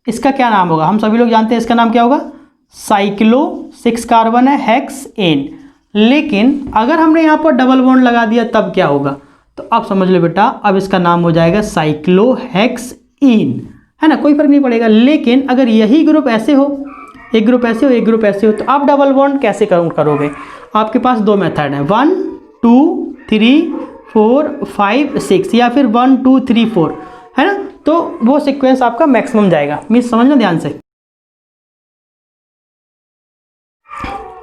इसका क्या नाम होगा, हम सभी लोग जानते हैं इसका नाम क्या होगा, साइक्लो, 6 कार्बन है, हेक्स एन। लेकिन अगर हमने यहाँ पर डबल बॉन्ड लगा दिया तब क्या होगा, तो आप समझ लो बेटा, अब इसका नाम हो जाएगा साइक्लोहेक्स इन, है ना, कोई फर्क नहीं पड़ेगा। लेकिन अगर यही ग्रुप ऐसे हो, एक ग्रुप ऐसे हो एक ग्रुप ऐसे हो, तो आप डबल बॉन्ड कैसे काउंट करोगे, आपके पास 2 मेथड हैं, 1 2 3 4 5 6, या फिर 1 2 3 4, है ना। तो वो सीक्वेंस आपका मैक्सिमम जाएगा, मीन्स समझना ध्यान से।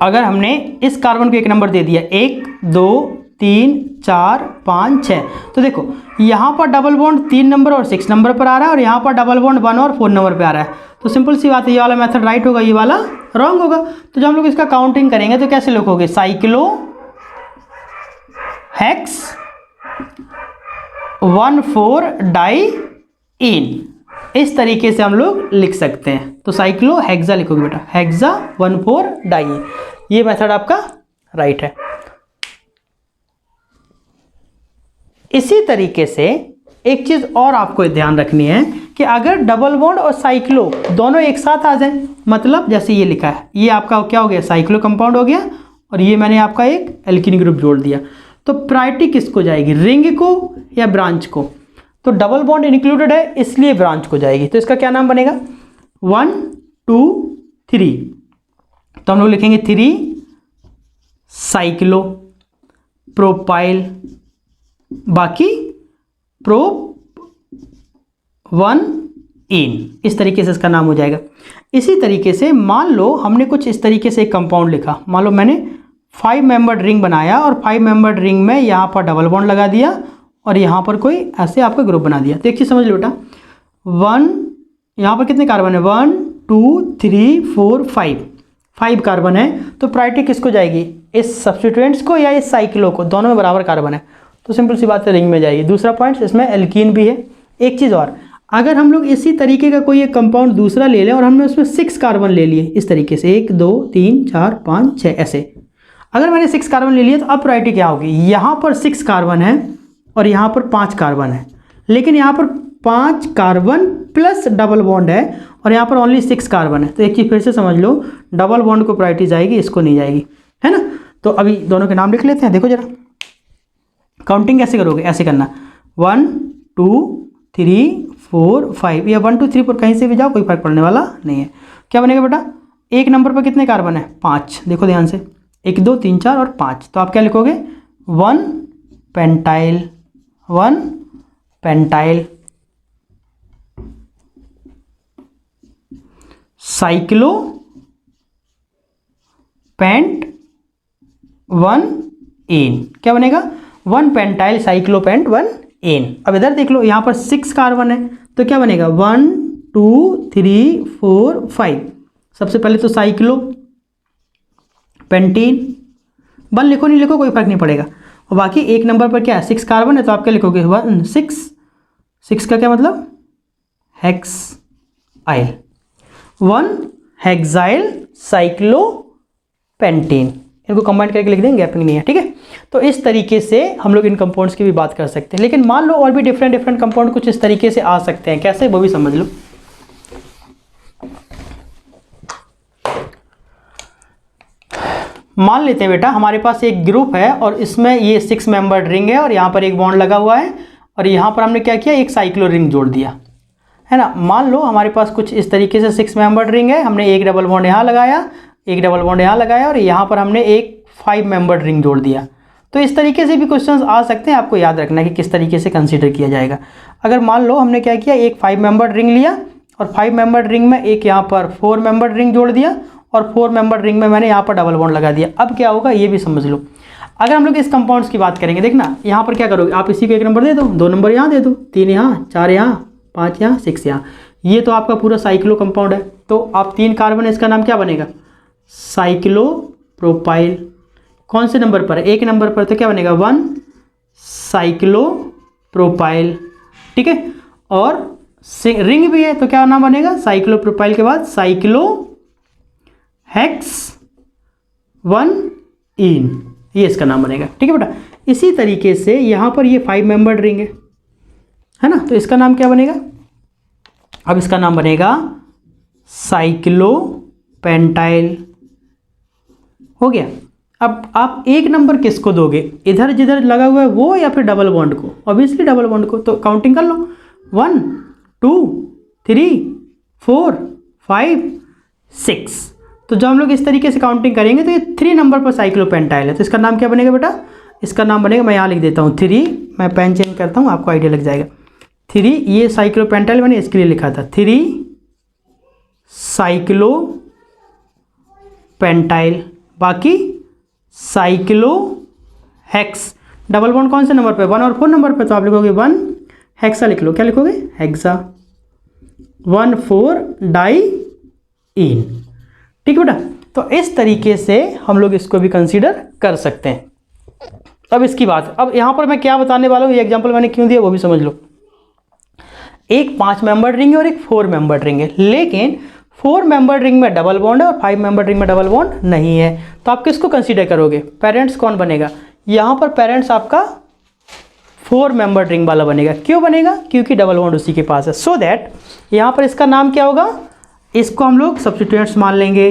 अगर हमने इस कार्बन को 1 नंबर दे दिया, 1 2 3 4 5 6, तो देखो यहाँ पर डबल बॉन्ड 3 नंबर और 6 नंबर पर आ रहा है, और यहाँ पर डबल बॉन्ड 1 और 4 नंबर पर आ रहा है। तो सिंपल सी बात है, ये वाला मेथड राइट होगा, ये वाला रॉन्ग होगा। तो जब हम लोग इसका काउंटिंग करेंगे तो कैसे लिखोगे, साइक्लो हेक्स 1,4 डाईइन, इस तरीके से हम लोग लिख सकते हैं। तो साइक्लोहेक्सा लिखोगे बेटा, हेक्सा 1,4 डाईइन, ये मेथड आपका राइट है। इसी तरीके से एक चीज और आपको ध्यान रखनी है कि अगर डबल बॉन्ड और साइक्लो दोनों एक साथ आ जाए, मतलब जैसे ये लिखा है, ये आपका क्या हो गया, साइक्लो कंपाउंड हो गया, और ये मैंने आपका एक एल्कीन ग्रुप जोड़ दिया, तो प्रायोरिटी किसको जाएगी, रिंग को या ब्रांच को? तो डबल बॉन्ड इंक्लूडेड है इसलिए ब्रांच को जाएगी। तो इसका क्या नाम बनेगा, 1 2 3, तो हम लोग लिखेंगे 3 साइक्लो प्रोपाइल, बाकी प्रोप 1 इन, इस तरीके से इसका नाम हो जाएगा। इसी तरीके से मान लो हमने कुछ इस तरीके से एक कंपाउंड लिखा, मान लो मैंने 5 मेंबर्ड रिंग बनाया और 5 मेंबर्ड रिंग में यहाँ पर डबल बॉन्ड लगा दिया और यहाँ पर कोई ऐसे आपका ग्रुप बना दिया। तो एक चीज़ समझ लो बेटा, 1 यहाँ पर कितने कार्बन है, 1 2 3 4 5 कार्बन है, तो प्रायोरिटी किसको जाएगी, इस सब्स्टिट्यूएंट्स को या इस साइक्लो को? दोनों में बराबर कार्बन है, तो सिंपल सी बात है रिंग में जाएगी। दूसरा पॉइंट, इसमें एल्कीन भी है। एक चीज़ और, अगर हम लोग इसी तरीके का कोई एक कंपाउंड दूसरा ले लें और हमने उसमें 6 कार्बन ले लिए इस तरीके से, 1 2 3 4 5 6 ऐसे, अगर मैंने 6 कार्बन ले लिए तो अब प्रायोरिटी क्या होगी, यहाँ पर 6 कार्बन है और यहाँ पर 5 कार्बन है, लेकिन यहाँ पर 5 कार्बन प्लस डबल बॉन्ड है और यहाँ पर ओनली 6 कार्बन है। तो एक चीज़ फिर से समझ लो, डबल बॉन्ड को प्रायोरिटी जाएगी, इसको नहीं जाएगी, है ना। तो अभी दोनों के नाम लिख लेते हैं, देखो जरा काउंटिंग कैसे करोगे, ऐसे करना 1 2 3 4 5, या 1 2 3 4 कहीं से भी जाओ, कोई फर्क पड़ने वाला नहीं है। क्या बनेगा बेटा, एक नंबर पर कितने कार्बन है, 5, देखो ध्यान से, 1 2 3 4 और 5, तो आप क्या लिखोगे, 1 pentyl, 1 pentyl cyclo pent 1 ene, क्या बनेगा, 1 पेंटाइल साइक्लोपेंट 1 एन। अब इधर देख लो, यहाँ पर 6 कार्बन है, तो क्या बनेगा, 1 2 3 4 5, सबसे पहले तो साइक्लो पेंटीन, 1 लिखो नहीं लिखो कोई फर्क नहीं पड़ेगा, और बाकी एक नंबर पर क्या है, 6 कार्बन है, तो आप क्या लिखोगे, 1 6 का क्या मतलब, हेक्स आइल, 1 हेक्साइल साइक्लोपेंटीन, इनको कंबाइन करके लिख देंगे, गैपिंग नहीं है, ठीक है। तो इस तरीके से हम लोग इन कंपाउंड्स की भी बात कर सकते हैं, लेकिन मान लो और भी डिफरेंट कंपाउंड कुछ इस तरीके से आ सकते हैं, कैसे वो भी समझ लो। मान लेते हैं बेटा हमारे पास एक ग्रुप है और इसमें ये 6 मेंबर्ड रिंग है और यहाँ पर एक बॉन्ड लगा हुआ है और यहाँ पर हमने क्या किया, एक साइक्लो रिंग जोड़ दिया, है ना। मान लो हमारे पास कुछ इस तरीके से 6 मेंबर्ड रिंग है, हमने एक डबल बॉन्ड यहाँ लगाया, एक डबल बॉन्ड यहाँ लगाया और यहाँ पर हमने एक 5 मेंबर्ड रिंग जोड़ दिया। तो इस तरीके से भी क्वेश्चंस आ सकते हैं, आपको याद रखना है कि किस तरीके से कंसीडर किया जाएगा। अगर मान लो हमने क्या किया, एक 5 मेंबर्ड रिंग लिया और 5 मेंबर्ड रिंग में एक यहाँ पर 4 मेंबर्ड रिंग जोड़ दिया और 4 मेंबर्ड रिंग में मैंने यहाँ पर डबल बॉन्ड लगा दिया। अब क्या होगा ये भी समझ लो। अगर हम लोग इस कंपाउंड्स की बात करेंगे, देखना यहाँ पर क्या करोगे, आप इसी को 1 नंबर दे दो, 2 नंबर यहाँ दे दो, 3 यहाँ, 4 यहाँ, 5 यहाँ, 6 यहाँ, ये तो आपका पूरा साइक्लो कंपाउंड है। तो आप 3 कार्बन है, इसका नाम क्या बनेगा, साइक्लो प्रोपाइल। कौन से नंबर पर, 1 नंबर पर, तो क्या बनेगा 1 साइक्लो प्रोपाइल, ठीक है। और रिंग भी है तो क्या नाम बनेगा, साइक्लो प्रोपाइल के बाद साइक्लो हेक्स 1 इन, ये इसका नाम बनेगा, ठीक है बेटा। इसी तरीके से यहाँ पर ये 5 मेंबर्ड रिंग है ना, तो इसका नाम क्या बनेगा, अब इसका नाम बनेगा साइक्लो पेंटाइल, हो गया। अब आप 1 नंबर किसको दोगे, इधर जिधर लगा हुआ है वो या फिर डबल बॉन्ड को, ऑब्वियसली डबल बॉन्ड को। तो काउंटिंग कर लो, 1 2 3 4 5 6। तो जब हम लोग इस तरीके से काउंटिंग करेंगे तो ये 3 नंबर पर साइक्लोपेंटाइल है, तो इसका नाम क्या बनेगा बेटा, इसका नाम बनेगा, मैं यहाँ लिख देता हूँ 3, मैं पेन चेंज करता हूँ आपको आइडिया लग जाएगा। 3, ये साइक्लोपेंटाइल मैंने इसके लिए लिखा था, 3 साइक्लोपेंटाइल, बाकी साइक्लो हेक्स, डबल बॉन्ड कौन से नंबर पे, 1 और 4 नंबर पे, तो आप लिखोगे 1 हेक्सा लिख लो, क्या लिखोगे, हेक्सा 1 4 डाई इन, ठीक है बेटा। तो इस तरीके से हम लोग इसको भी कंसीडर कर सकते हैं। अब इसकी बात, अब यहाँ पर मैं क्या बताने वाला हूँ, ये एग्जांपल मैंने क्यों दिया वो भी समझ लो। एक 5 मेंबर रिंग है और एक 4 मेंबर रिंग है, लेकिन 4 मेंबर रिंग में डबल बॉन्ड है और 5 मेंबर रिंग में डबल बॉन्ड नहीं है, तो आप किसको कंसीडर करोगे? पेरेंट्स कौन बनेगा? यहाँ पर पेरेंट्स आपका 4 मेंबर रिंग वाला बनेगा। क्यों बनेगा? क्योंकि डबल बॉन्ड उसी के पास है। सो दैट यहाँ पर इसका नाम क्या होगा? इसको हम लोग सब्स्टिट्यूएंट्स मान लेंगे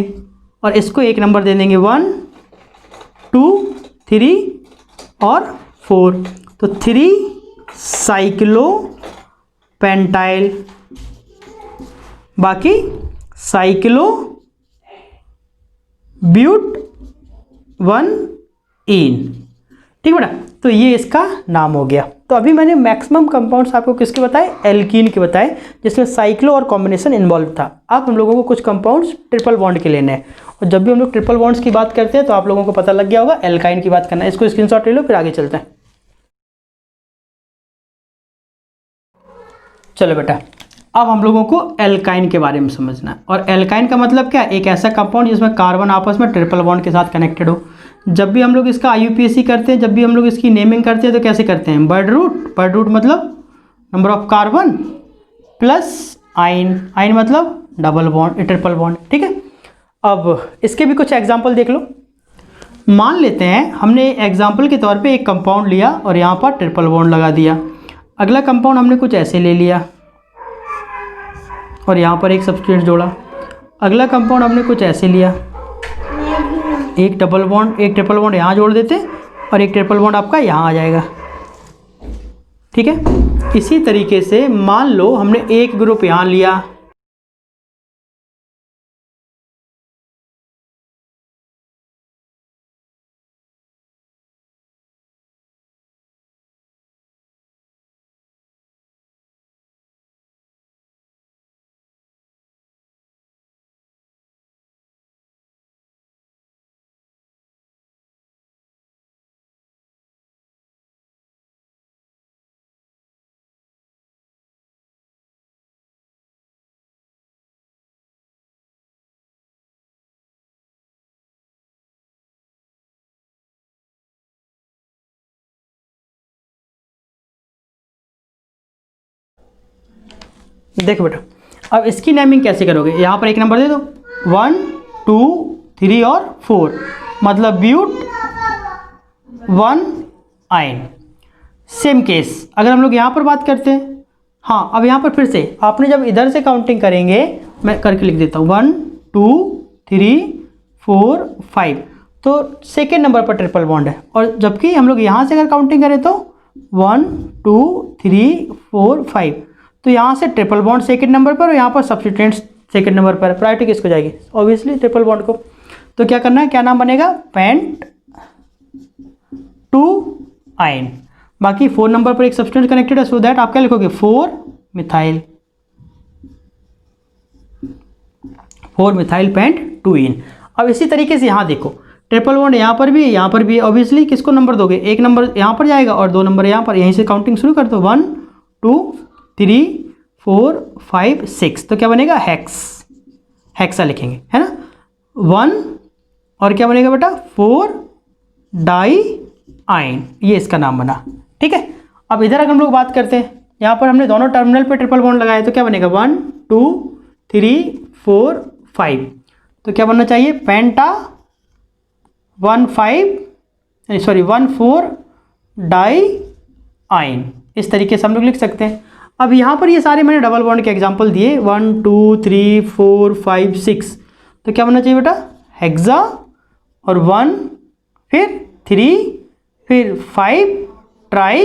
और इसको एक नंबर दे देंगे 1 2 3 और 4। तो 3 साइक्लो पेंटाइल, बाकी साइक्लो ब्यूट 1 इन। ठीक बेटा, तो ये इसका नाम हो गया। तो अभी मैंने मैक्सिमम कंपाउंड्स आपको किसके बताए? एल्कीन के बताए, जिसमें साइक्लो और कॉम्बिनेशन इन्वॉल्व था। अब हम लोगों को कुछ कंपाउंड्स ट्रिपल बॉन्ड के लेने हैं, और जब भी हम लोग ट्रिपल बॉन्ड्स की बात करते हैं तो आप लोगों को पता लग गया होगा एल्काइन की बात करना है। इसको स्क्रीनशॉट ले लो, फिर आगे चलते हैं। चलो बेटा, अब हम लोगों को एल्काइन के बारे में समझना है। और एल्काइन का मतलब क्या? एक ऐसा कंपाउंड जिसमें कार्बन आपस में ट्रिपल बॉन्ड के साथ कनेक्टेड हो। जब भी हम लोग इसका IUPAC करते हैं, जब भी हम लोग इसकी नेमिंग करते हैं, तो कैसे करते हैं? Word root. वर्ड रूट मतलब नंबर ऑफ कार्बन प्लस आइन, आइन मतलब डबल बॉन्ड, ट्रिपल बॉन्ड। ठीक है, अब इसके भी कुछ एग्जाम्पल देख लो। मान लेते हैं हमने एग्जाम्पल के तौर पे एक कंपाउंड लिया और यहाँ पर ट्रिपल बॉन्ड लगा दिया। अगला कंपाउंड हमने कुछ ऐसे ले लिया और यहाँ पर एक सब्स्टिट्यूएंट जोड़ा। अगला कंपाउंड हमने कुछ ऐसे लिया, एक डबल बॉन्ड, एक ट्रिपल बॉन्ड यहाँ जोड़ देते और एक ट्रिपल बॉन्ड आपका यहाँ आ जाएगा। ठीक है, इसी तरीके से मान लो हमने एक ग्रुप यहाँ लिया, देखो बेटा, अब इसकी नेमिंग कैसे करोगे? यहाँ पर एक नंबर दे दो, 1 2 3 और 4, मतलब ब्यूट 1 आइन। सेम केस अगर हम लोग यहाँ पर बात करते हैं, हाँ अब यहाँ पर फिर से आपने जब इधर से काउंटिंग करेंगे, मैं करके लिख देता हूँ 1 2 3 4 5, तो सेकेंड नंबर पर ट्रिपल बॉन्ड है। और जबकि हम लोग यहाँ से अगर काउंटिंग करें तो 1 2 3 4 5, तो यहाँ से ट्रिपल बॉन्ड सेकंड नंबर पर और यहाँ पर सब्स्टिट्यूएंट्स सेकंड नंबर पर। प्रायोरिटी किसको जाएगी? ऑब्वियसली ट्रिपल बॉन्ड को। तो क्या करना है, क्या नाम बनेगा? पेंट 2 आइन। बाकी 4 नंबर पर एक सब्स्टिट्यूएंट कनेक्टेड है, सो दैट आप क्या लिखोगे? 4 मिथाइल, 4 मिथाइल पेंट 2 इन। अब इसी तरीके से यहाँ देखो, ट्रिपल बॉन्ड यहाँ पर भी है, यहाँ पर भी है। ऑब्वियसली किसको नंबर दोगे? एक नंबर यहाँ पर जाएगा और 2 नंबर यहाँ पर। यहीं से काउंटिंग शुरू कर दो, 1 2 3 4 5 6, तो क्या बनेगा? हेक्स, हेक्सा लिखेंगे, है ना। 1 और क्या बनेगा बेटा? 4 डाई आइन, ये इसका नाम बना। ठीक है, अब इधर अगर हम लोग बात करते हैं, यहाँ पर हमने दोनों टर्मिनल पे ट्रिपल बॉन्ड लगाया, तो क्या बनेगा? 1 2 3 4 5, तो क्या बनना चाहिए? पेंटा 1 4 डाई आइन। इस तरीके से हम लोग लिख सकते हैं। अब यहाँ पर ये सारे मैंने डबल बॉन्ड के एग्जांपल दिए, 1 2 3 4 5 6, तो क्या बनना चाहिए बेटा? हेक्सा और 1 फिर 3 फिर 5 ट्राई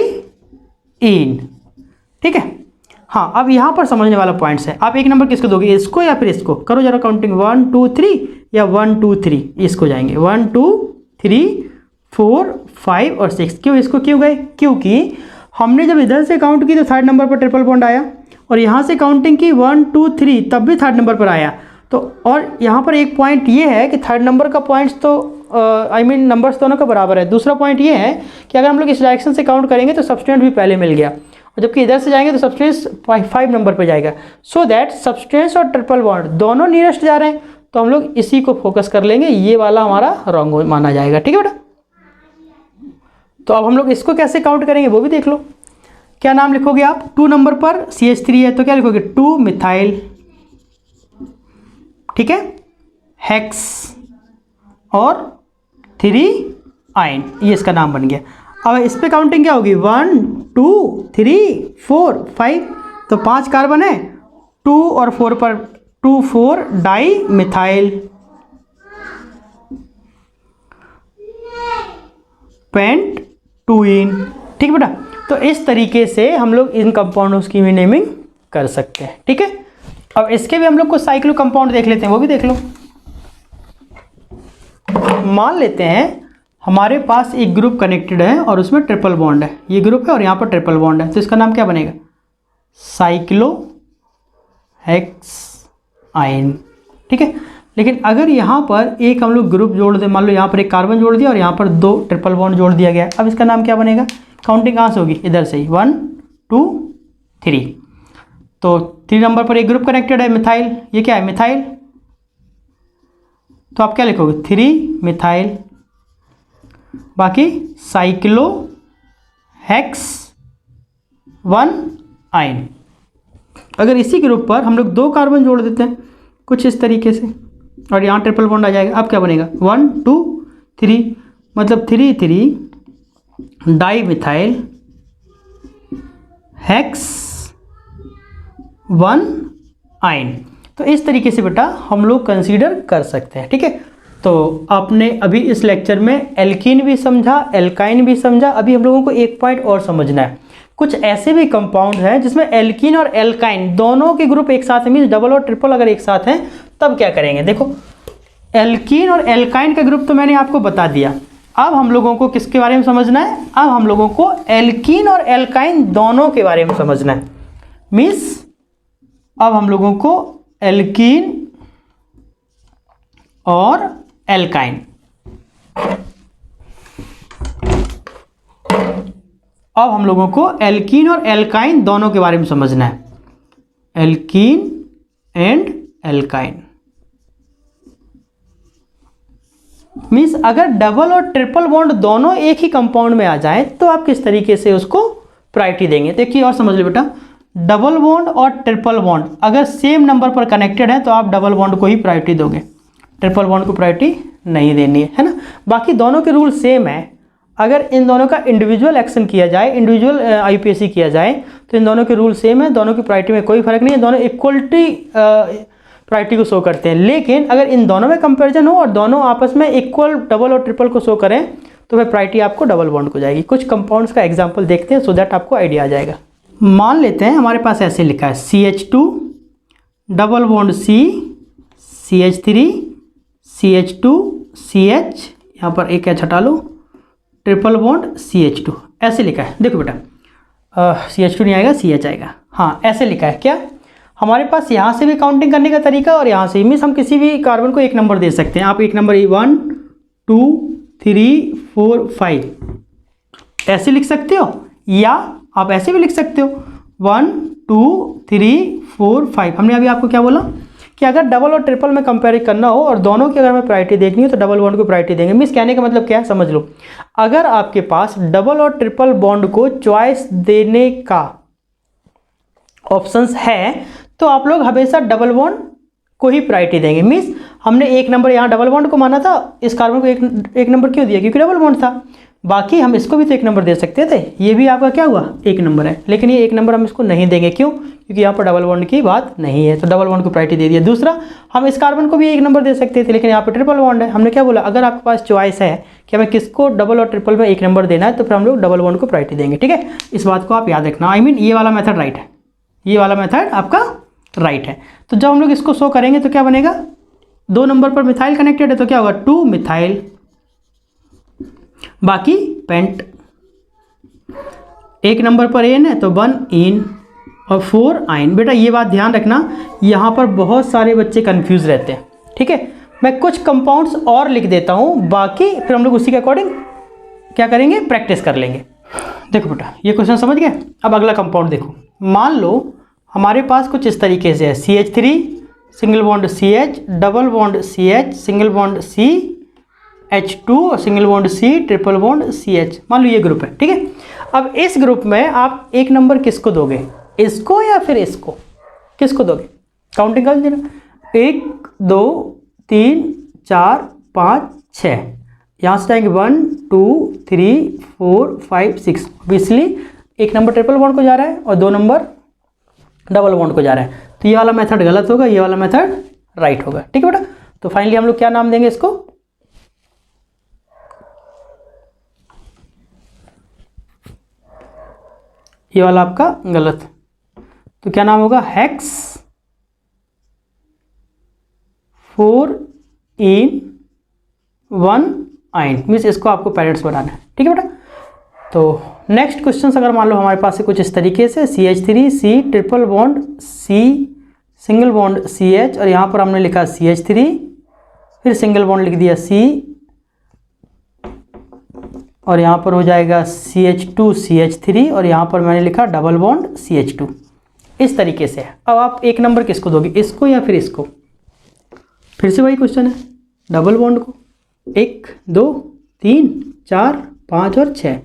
इन। ठीक है, हाँ अब यहाँ पर समझने वाला पॉइंट्स है। आप एक नंबर किसको दोगे? इसको या फिर इसको? करो जरा काउंटिंग, 1 2 3 या 1 2 3, इसको जाएंगे 1 2 3 4 5 और 6। क्यों इसको क्यों गए? क्योंकि हमने जब इधर से काउंट की तो थर्ड नंबर पर ट्रिपल बॉन्ड आया, और यहाँ से काउंटिंग की 1 2 3 तब भी थर्ड नंबर पर आया। तो और यहाँ पर एक पॉइंट ये है कि थर्ड नंबर का पॉइंट्स तो नंबर्स दोनों का बराबर है। दूसरा पॉइंट ये है कि अगर हम लोग इस डायरेक्शन से काउंट करेंगे तो सब्स्टिट्यूएंट भी पहले मिल गया, और जबकि इधर से जाएंगे तो सब्स्टिट्यूएंट्स 5 नंबर पर जाएगा। सो दैट सब्स्टिट्यूएंट्स और ट्रिपल बॉन्ड दोनों नियरेस्ट जा रहे हैं, तो हम लोग इसी को फोकस कर लेंगे, ये वाला हमारा रॉन्ग माना जाएगा। ठीक है बेटा, तो अब हम लोग इसको कैसे काउंट करेंगे वो भी देख लो। क्या नाम लिखोगे आप, 2 नंबर पर CH3 है तो क्या लिखोगे 2 मिथाइल, ठीक है, हेक्स और 3 आयन, ये इसका नाम बन गया। अब इस पे काउंटिंग क्या होगी, 1 2 3 4 5, तो 5 कार्बन है, 2 और 4 पर 2 4 डाई मिथाइल पेंट 2इन, ठीक बेटा। तो इस तरीके से हम लोग इन कंपाउंड्स की भी नेमिंग कर सकते हैं, ठीक है। अब इसके भी हम लोग को साइक्लो कंपाउंड देख लेते हैं, वो भी देख लो। मान लेते हैं हमारे पास एक ग्रुप कनेक्टेड है और उसमें ट्रिपल बॉन्ड है, ये ग्रुप है और यहाँ पर ट्रिपल बॉन्ड है, तो इसका नाम क्या बनेगा, साइक्लो हेक्स आयन, ठीक है। लेकिन अगर यहाँ पर एक हम लोग ग्रुप जोड़ दें, मान लो यहाँ पर एक कार्बन जोड़ दिया और यहाँ पर 2 ट्रिपल बॉन्ड जोड़ दिया गया, अब इसका नाम क्या बनेगा, काउंटिंग कहाँ से होगी, इधर से ही 1 2 3, तो 3 नंबर पर एक ग्रुप कनेक्टेड है मिथाइल, ये क्या है मिथाइल, तो आप क्या लिखोगे 3 मिथाइल, बाकी साइक्लो हेक्स 1 आयन। अगर इसी ग्रुप पर हम लोग 2 कार्बन जोड़ देते हैं कुछ इस तरीके से और यहाँ ट्रिपल बॉन्ड आ जाएगा, अब क्या बनेगा 1 2 3, मतलब 3 3 डाई मिथाइल हेक्स 1 आयन। तो इस तरीके से बेटा हम लोग कंसीडर कर सकते हैं, ठीक है। तो आपने अभी इस लेक्चर में एल्कीन भी समझा, एल्काइन भी समझा, अभी हम लोगों को एक पॉइंट और समझना है। कुछ ऐसे भी कंपाउंड हैं जिसमें एल्कीन और एल्काइन दोनों के ग्रुप एक साथ है, मीन्स डबल और ट्रिपल अगर एक साथ हैं तब क्या करेंगे। देखो एल्कीन और एल्काइन का ग्रुप तो मैंने आपको बता दिया, अब हम लोगों को किसके बारे में समझना है, अब हम लोगों को एल्कीन और एल्काइन दोनों के बारे में समझना है। मीन्स अब हम लोगों को एल्कीन और एल्काइन, अब हम लोगों को एल्कीन और एल्काइन दोनों के बारे में समझना है, एल्कीन एंड एल्काइन। मीन्स अगर डबल और ट्रिपल बॉन्ड दोनों एक ही कंपाउंड में आ जाए तो आप किस तरीके से उसको प्रायोरिटी देंगे। देखिए और समझ लो बेटा, डबल बॉन्ड और ट्रिपल बॉन्ड अगर सेम नंबर पर कनेक्टेड है तो आप डबल बॉन्ड को ही प्रायोरिटी दोगे, ट्रिपल बॉन्ड को प्रायोरिटी नहीं देनी है ना। बाकी दोनों के रूल सेम है, अगर इन दोनों का इंडिविजुअल एक्शन किया जाए, इंडिविजुअल IUPAC किया जाए तो इन दोनों के रूल सेम है, दोनों की प्रायोरिटी में कोई फर्क नहीं है, दोनों इक्वलिटी प्रायोरिटी को शो करते हैं। लेकिन अगर इन दोनों में कंपैरिजन हो और दोनों आपस में इक्वल डबल और ट्रिपल को शो करें तो फिर प्रायोरिटी आपको डबल बॉन्ड को जाएगी। कुछ कंपाउंड्स का एग्जांपल देखते हैं सो दैट आपको आइडिया आ जाएगा। मान लेते हैं हमारे पास ऐसे लिखा है CH2 double bond C CH3 CH2 CH, यहाँ पर एक एच हटा लो, ट्रिपल बॉन्ड CH2 ऐसे लिखा है। देखो बेटा CH2 नहीं आएगा CH आएगा, हाँ ऐसे लिखा है। क्या हमारे पास यहाँ से भी काउंटिंग करने का तरीका और यहाँ से मीन्स हम किसी भी कार्बन को एक नंबर दे सकते हैं। आप एक नंबर 1 2 3 4 5 ऐसे लिख सकते हो या आप ऐसे भी लिख सकते हो 1 2 3 4 5। हमने अभी आपको क्या बोला कि अगर डबल और ट्रिपल में कंपेयर करना हो और दोनों की अगर हमें प्रायोरिटी देखनी हो तो डबल बॉन्ड को प्रायोरिटी देंगे। मीन्स कहने का मतलब क्या है समझ लो, अगर आपके पास डबल और ट्रिपल बॉन्ड को चॉइस देने का ऑप्शंस है तो आप लोग हमेशा डबल बॉन्ड को ही प्रायोरिटी देंगे। मीन्स हमने एक नंबर यहाँ डबल बॉन्ड को माना था, इस कार्बन को एक नंबर क्यों दिया, क्योंकि डबल बॉन्ड था। बाकी हम इसको भी तो एक नंबर दे सकते थे, ये भी आपका क्या हुआ एक नंबर है, लेकिन ये एक नंबर हम इसको नहीं देंगे। क्यों, क्योंकि यहाँ पर डबल बॉन्ड की बात नहीं है, तो डबल बॉन्ड को प्रायोरिटी दे दिया। दूसरा, हम इस कार्बन को भी एक नंबर दे सकते थे, लेकिन यहाँ पर ट्रिपल बॉन्ड है। हमने क्या बोला, अगर आपके पास चॉइस है कि हमें किसको डबल और ट्रिपल में एक नंबर देना है तो फिर हम लोग डबल बॉन्ड को प्रायोरिटी देंगे। ठीक है, इस बात को आप याद रखना। आई मीन ये वाला मेथड राइट है, ये वाला मेथड आपका राइट है। तो जब हम लोग इसको शो करेंगे तो क्या बनेगा, 2 नंबर पर मिथाइल कनेक्टेड है तो क्या होगा 2 मिथाइल, बाकी पेंट। 1 नंबर पर एन है तो 1 इन और 4 आइन। बेटा ये बात ध्यान रखना, यहाँ पर बहुत सारे बच्चे कंफ्यूज रहते हैं। ठीक है, मैं कुछ कंपाउंड्स और लिख देता हूँ, बाकी फिर हम लोग उसी के अकॉर्डिंग क्या करेंगे, प्रैक्टिस कर लेंगे। देखो बेटा ये क्वेश्चन समझ गए। अब अगला कंपाउंड देखो, मान लो हमारे पास कुछ इस तरीके से है, CH3 single bond CH double bond CH single bond C H2 और single bond C, triple bond CH, मान लो ये ग्रुप है, ठीक है। अब इस ग्रुप में आप एक नंबर किसको दोगे, इसको या फिर इसको, किसको दोगे, काउंटिंग कर देना, 1 2 3 4 5 6, यहाँ से जाएंगे 1 2 3 4 5 6, ऑब्वियसली एक नंबर ट्रिपल बॉन्ड को जा रहा है और 2 नंबर डबल बॉन्ड को जा रहा है, तो ये वाला मेथड गलत होगा, ये वाला मेथड राइट होगा, ठीक है बेटा। तो फाइनली हम लोग क्या नाम देंगे इसको, ये वाला आपका गलत, तो क्या नाम होगा, हेक्स 4 in 1 आइन, मीन्स इसको आपको पेरेंट्स बनाना है, ठीक है बेटा। तो नेक्स्ट क्वेश्चन अगर मान लो हमारे पास है कुछ इस तरीके से, CH3C triple bond C single bond CH और यहाँ पर हमने लिखा CH3, फिर सिंगल बॉन्ड लिख दिया C और यहाँ पर हो जाएगा CH2 CH3 और यहाँ पर मैंने लिखा डबल बॉन्ड CH2, इस तरीके से। अब आप एक नंबर किसको दोगे, इसको या फिर इसको, फिर से वही क्वेश्चन है, डबल बॉन्ड को 1 2 3 4 5 और 6,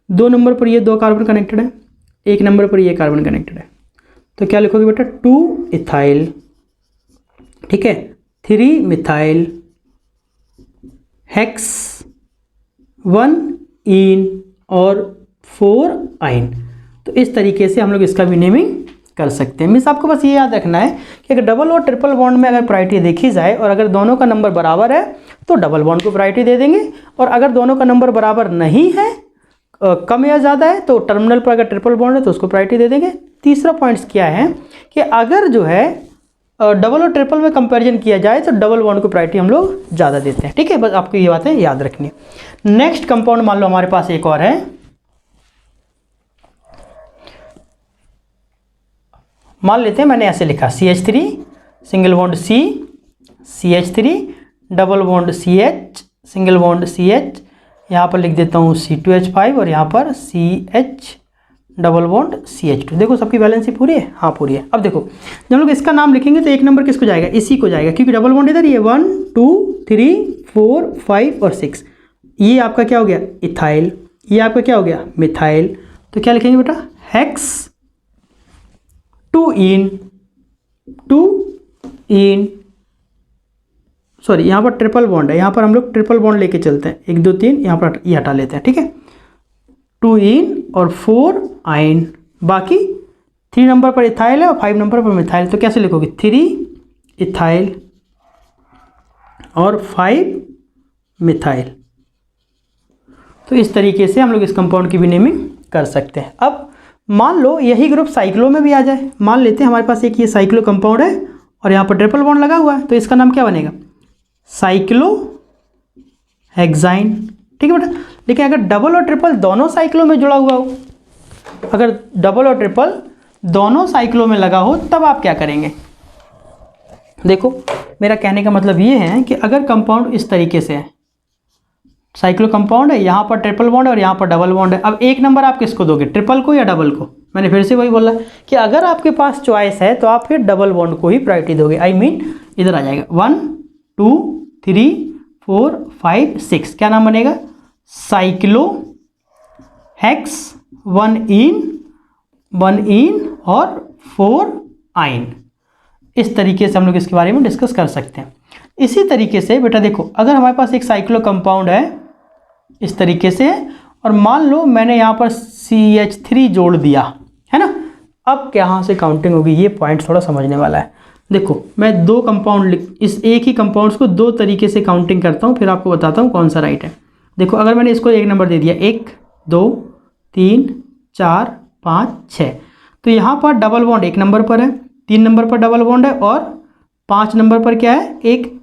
2 नंबर पर ये 2 कार्बन कनेक्टेड है, 1 नंबर पर ये कार्बन कनेक्टेड है, तो क्या लिखोगे बेटा, 2 इथाइल, ठीक है, 3 मिथाइल, हेक्स 1 इन और 4 आइन। तो इस तरीके से हम लोग इसका भी नेमिंग कर सकते हैं। मीन्स आपको बस ये याद रखना है कि अगर डबल और ट्रिपल बॉन्ड में अगर प्रायोरिटी देखी जाए और अगर दोनों का नंबर बराबर है तो डबल बॉन्ड को प्रायोरिटी दे देंगे, और अगर दोनों का नंबर बराबर नहीं है, कम या ज़्यादा है, तो टर्मिनल पर अगर ट्रिपल बॉन्ड है तो उसको प्रायोरिटी दे देंगे। तीसरा पॉइंट्स क्या है कि अगर जो है डबल और ट्रिपल में कंपैरिजन किया जाए तो डबल बॉन्ड को प्रायोरिटी हम लोग ज़्यादा देते हैं, ठीक है। बस आपको ये बातें याद रखनी है। नेक्स्ट कंपाउंड मान लो हमारे पास एक और है, मान लेते हैं मैंने ऐसे लिखा CH3 single bond C, CH3 double bond CH, single bond CH, यहाँ पर लिख देता हूँ C2H5 और यहाँ पर CH डबल बॉन्ड CH2। देखो सबकी वैलेंसी पूरी है, हाँ पूरी है। अब देखो जब हम लोग इसका नाम लिखेंगे तो एक नंबर किसको जाएगा, इसी को जाएगा, क्योंकि डबल बॉन्ड इधर ये 1 2 3 4 5 और 6, ये आपका क्या हो गया, इथाइल, ये आपका क्या हो गया, मिथाइल। तो क्या लिखेंगे बेटा, हेक्स 2 इन सॉरी यहाँ पर ट्रिपल बॉन्ड है, यहाँ पर हम लोग ट्रिपल बॉन्ड लेके चलते हैं, 1 2 3 यहाँ पर ये हटा लेते हैं, ठीक है, 2 इन और 4 आइन, बाकी 3 नंबर पर इथाइल है और 5 नंबर पर मिथाइल। तो कैसे लिखोगे, 3 इथाइल और 5 मिथाइल। तो इस तरीके से हम लोग इस कंपाउंड की भी नेमिंग कर सकते हैं। अब मान लो यही ग्रुप साइक्लो में भी आ जाए, मान लेते हैं हमारे पास एक ये साइक्लो कंपाउंड है और यहाँ पर ट्रिपल बॉन्ड लगा हुआ है, तो इसका नाम क्या बनेगा, साइक्लो हेक्साइन, ठीक है बेटा। लेकिन अगर डबल और ट्रिपल दोनों साइक्लो में जुड़ा हुआ हो, अगर डबल और ट्रिपल दोनों साइक्लो में लगा हो तब आप क्या करेंगे। देखो मेरा कहने का मतलब ये है कि अगर कंपाउंड इस तरीके से है, साइक्लो कंपाउंड है, यहाँ पर ट्रिपल बॉन्ड है और यहाँ पर डबल बॉन्ड है, अब एक नंबर आप किसको दोगे, ट्रिपल को या डबल को। मैंने फिर से वही बोला कि अगर आपके पास चॉइस है तो आप फिर डबल बॉन्ड को ही प्रायोरिटी दोगे। आई मीन इधर आ जाएगा 1 2 3 4 5 6, क्या नाम बनेगा, साइक्लो हेक्स 1 इन और 4 आइन। इस तरीके से हम लोग इसके बारे में डिस्कस कर सकते हैं। इसी तरीके से बेटा देखो अगर हमारे पास एक साइक्लो कंपाउंड है इस तरीके से, और मान लो मैंने यहाँ पर CH3 जोड़ दिया है ना, अब यहाँ से काउंटिंग होगी, ये पॉइंट थोड़ा समझने वाला है। देखो मैं 2 कंपाउंड इस एक ही कंपाउंड्स को 2 तरीके से काउंटिंग करता हूँ, फिर आपको बताता हूँ कौन सा राइट है। देखो अगर मैंने इसको 1 नंबर दे दिया, 1 2 3 4 5 6, तो यहाँ पर डबल बॉन्ड 1 नंबर पर है, 3 नंबर पर डबल बॉन्ड है और 5 नंबर पर क्या है, एक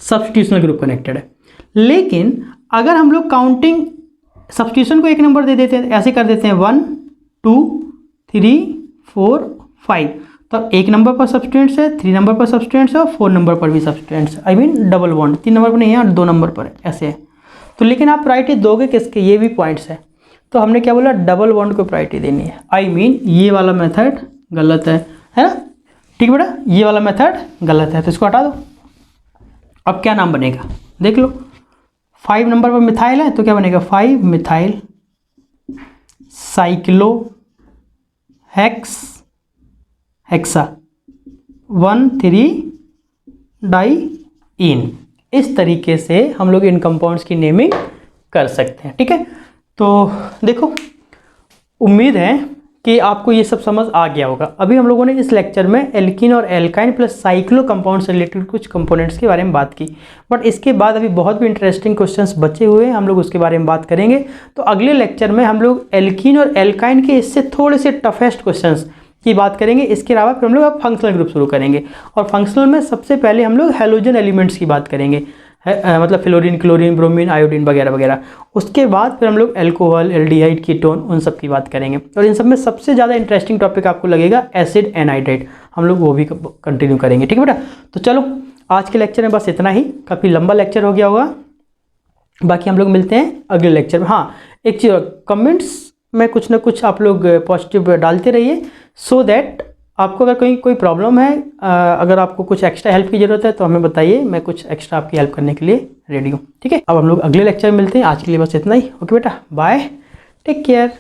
सब्स्टिट्यूशनल ग्रुप कनेक्टेड है। लेकिन अगर हम लोग काउंटिंग सब्स्टिट्यूशन को 1 नंबर दे देते हैं, ऐसे कर देते हैं 1 2 3 4 5, तो 1 नंबर पर सब्स्टिट्यूएंट्स है, 3 नंबर पर सब्स्टिट्यूएंट्स है और 4 नंबर पर भी सब्स्टिट्यूएंट्स है। I mean double bond 3 number पर नहीं है, 2 नंबर पर है, ऐसे है। तो लेकिन आप प्रायोरिटी दोगे किसके, ये भी पॉइंट्स है। तो हमने क्या बोला, डबल बॉन्ड को प्रायोरिटी देनी है। आई मीन ये वाला मेथड गलत है ना, ठीक है बेटा, ये वाला मेथड गलत है, तो इसको हटा दो। अब क्या नाम बनेगा देख लो, 5 नंबर पर मिथाइल है तो क्या बनेगा 5 मिथाइल साइक्लो हेक्सा 1,3 डाइईन। इस तरीके से हम लोग इन कंपाउंड्स की नेमिंग कर सकते हैं। ठीक है, तो देखो उम्मीद है कि आपको ये सब समझ आ गया होगा। अभी हम लोगों ने इस लेक्चर में एल्कीन और एल्काइन प्लस साइक्लो कंपाउंड से रिलेटेड कुछ कंपोनेंट्स के बारे में बात की, बट इसके बाद अभी बहुत भी इंटरेस्टिंग क्वेश्चंस बचे हुए हैं, हम लोग उसके बारे में बात करेंगे। तो अगले लेक्चर में हम लोग एल्कीन और एल्काइन के इससे थोड़े से टफेस्ट क्वेश्चंस की बात करेंगे। इसके अलावा फिर हम लोग अब फंक्शनल ग्रुप शुरू करेंगे, और फंक्शनल में सबसे पहले हम लोग हैलोजन एलिमेंट्स की बात करेंगे, मतलब फ्लोरीन, क्लोरीन, ब्रोमीन, आयोडीन वगैरह वगैरह। उसके बाद फिर हम लोग एल्कोहल, एल्डिहाइड, कीटोन, उन सब की बात करेंगे। और इन सब में सबसे ज़्यादा इंटरेस्टिंग टॉपिक आपको लगेगा एसिड एनहाइड्रेट, हम लोग वो भी कंटिन्यू करेंगे। ठीक है बेटा, तो चलो आज के लेक्चर में बस इतना ही, काफ़ी लंबा लेक्चर हो गया होगा। बाकी हम लोग मिलते हैं अगले लेक्चर में। हाँ, एक चीज़ और, कमेंट्स में कुछ ना कुछ आप लोग पॉजिटिव डालते रहिए, सो दैट आपको अगर कोई प्रॉब्लम है, अगर आपको कुछ एक्स्ट्रा हेल्प की ज़रूरत है तो हमें बताइए, मैं कुछ एक्स्ट्रा आपकी हेल्प करने के लिए रेडी हूँ। ठीक है, अब हम लोग अगले लेक्चर में मिलते हैं। आज के लिए बस इतना ही। ओके बेटा, बाय, टेक केयर।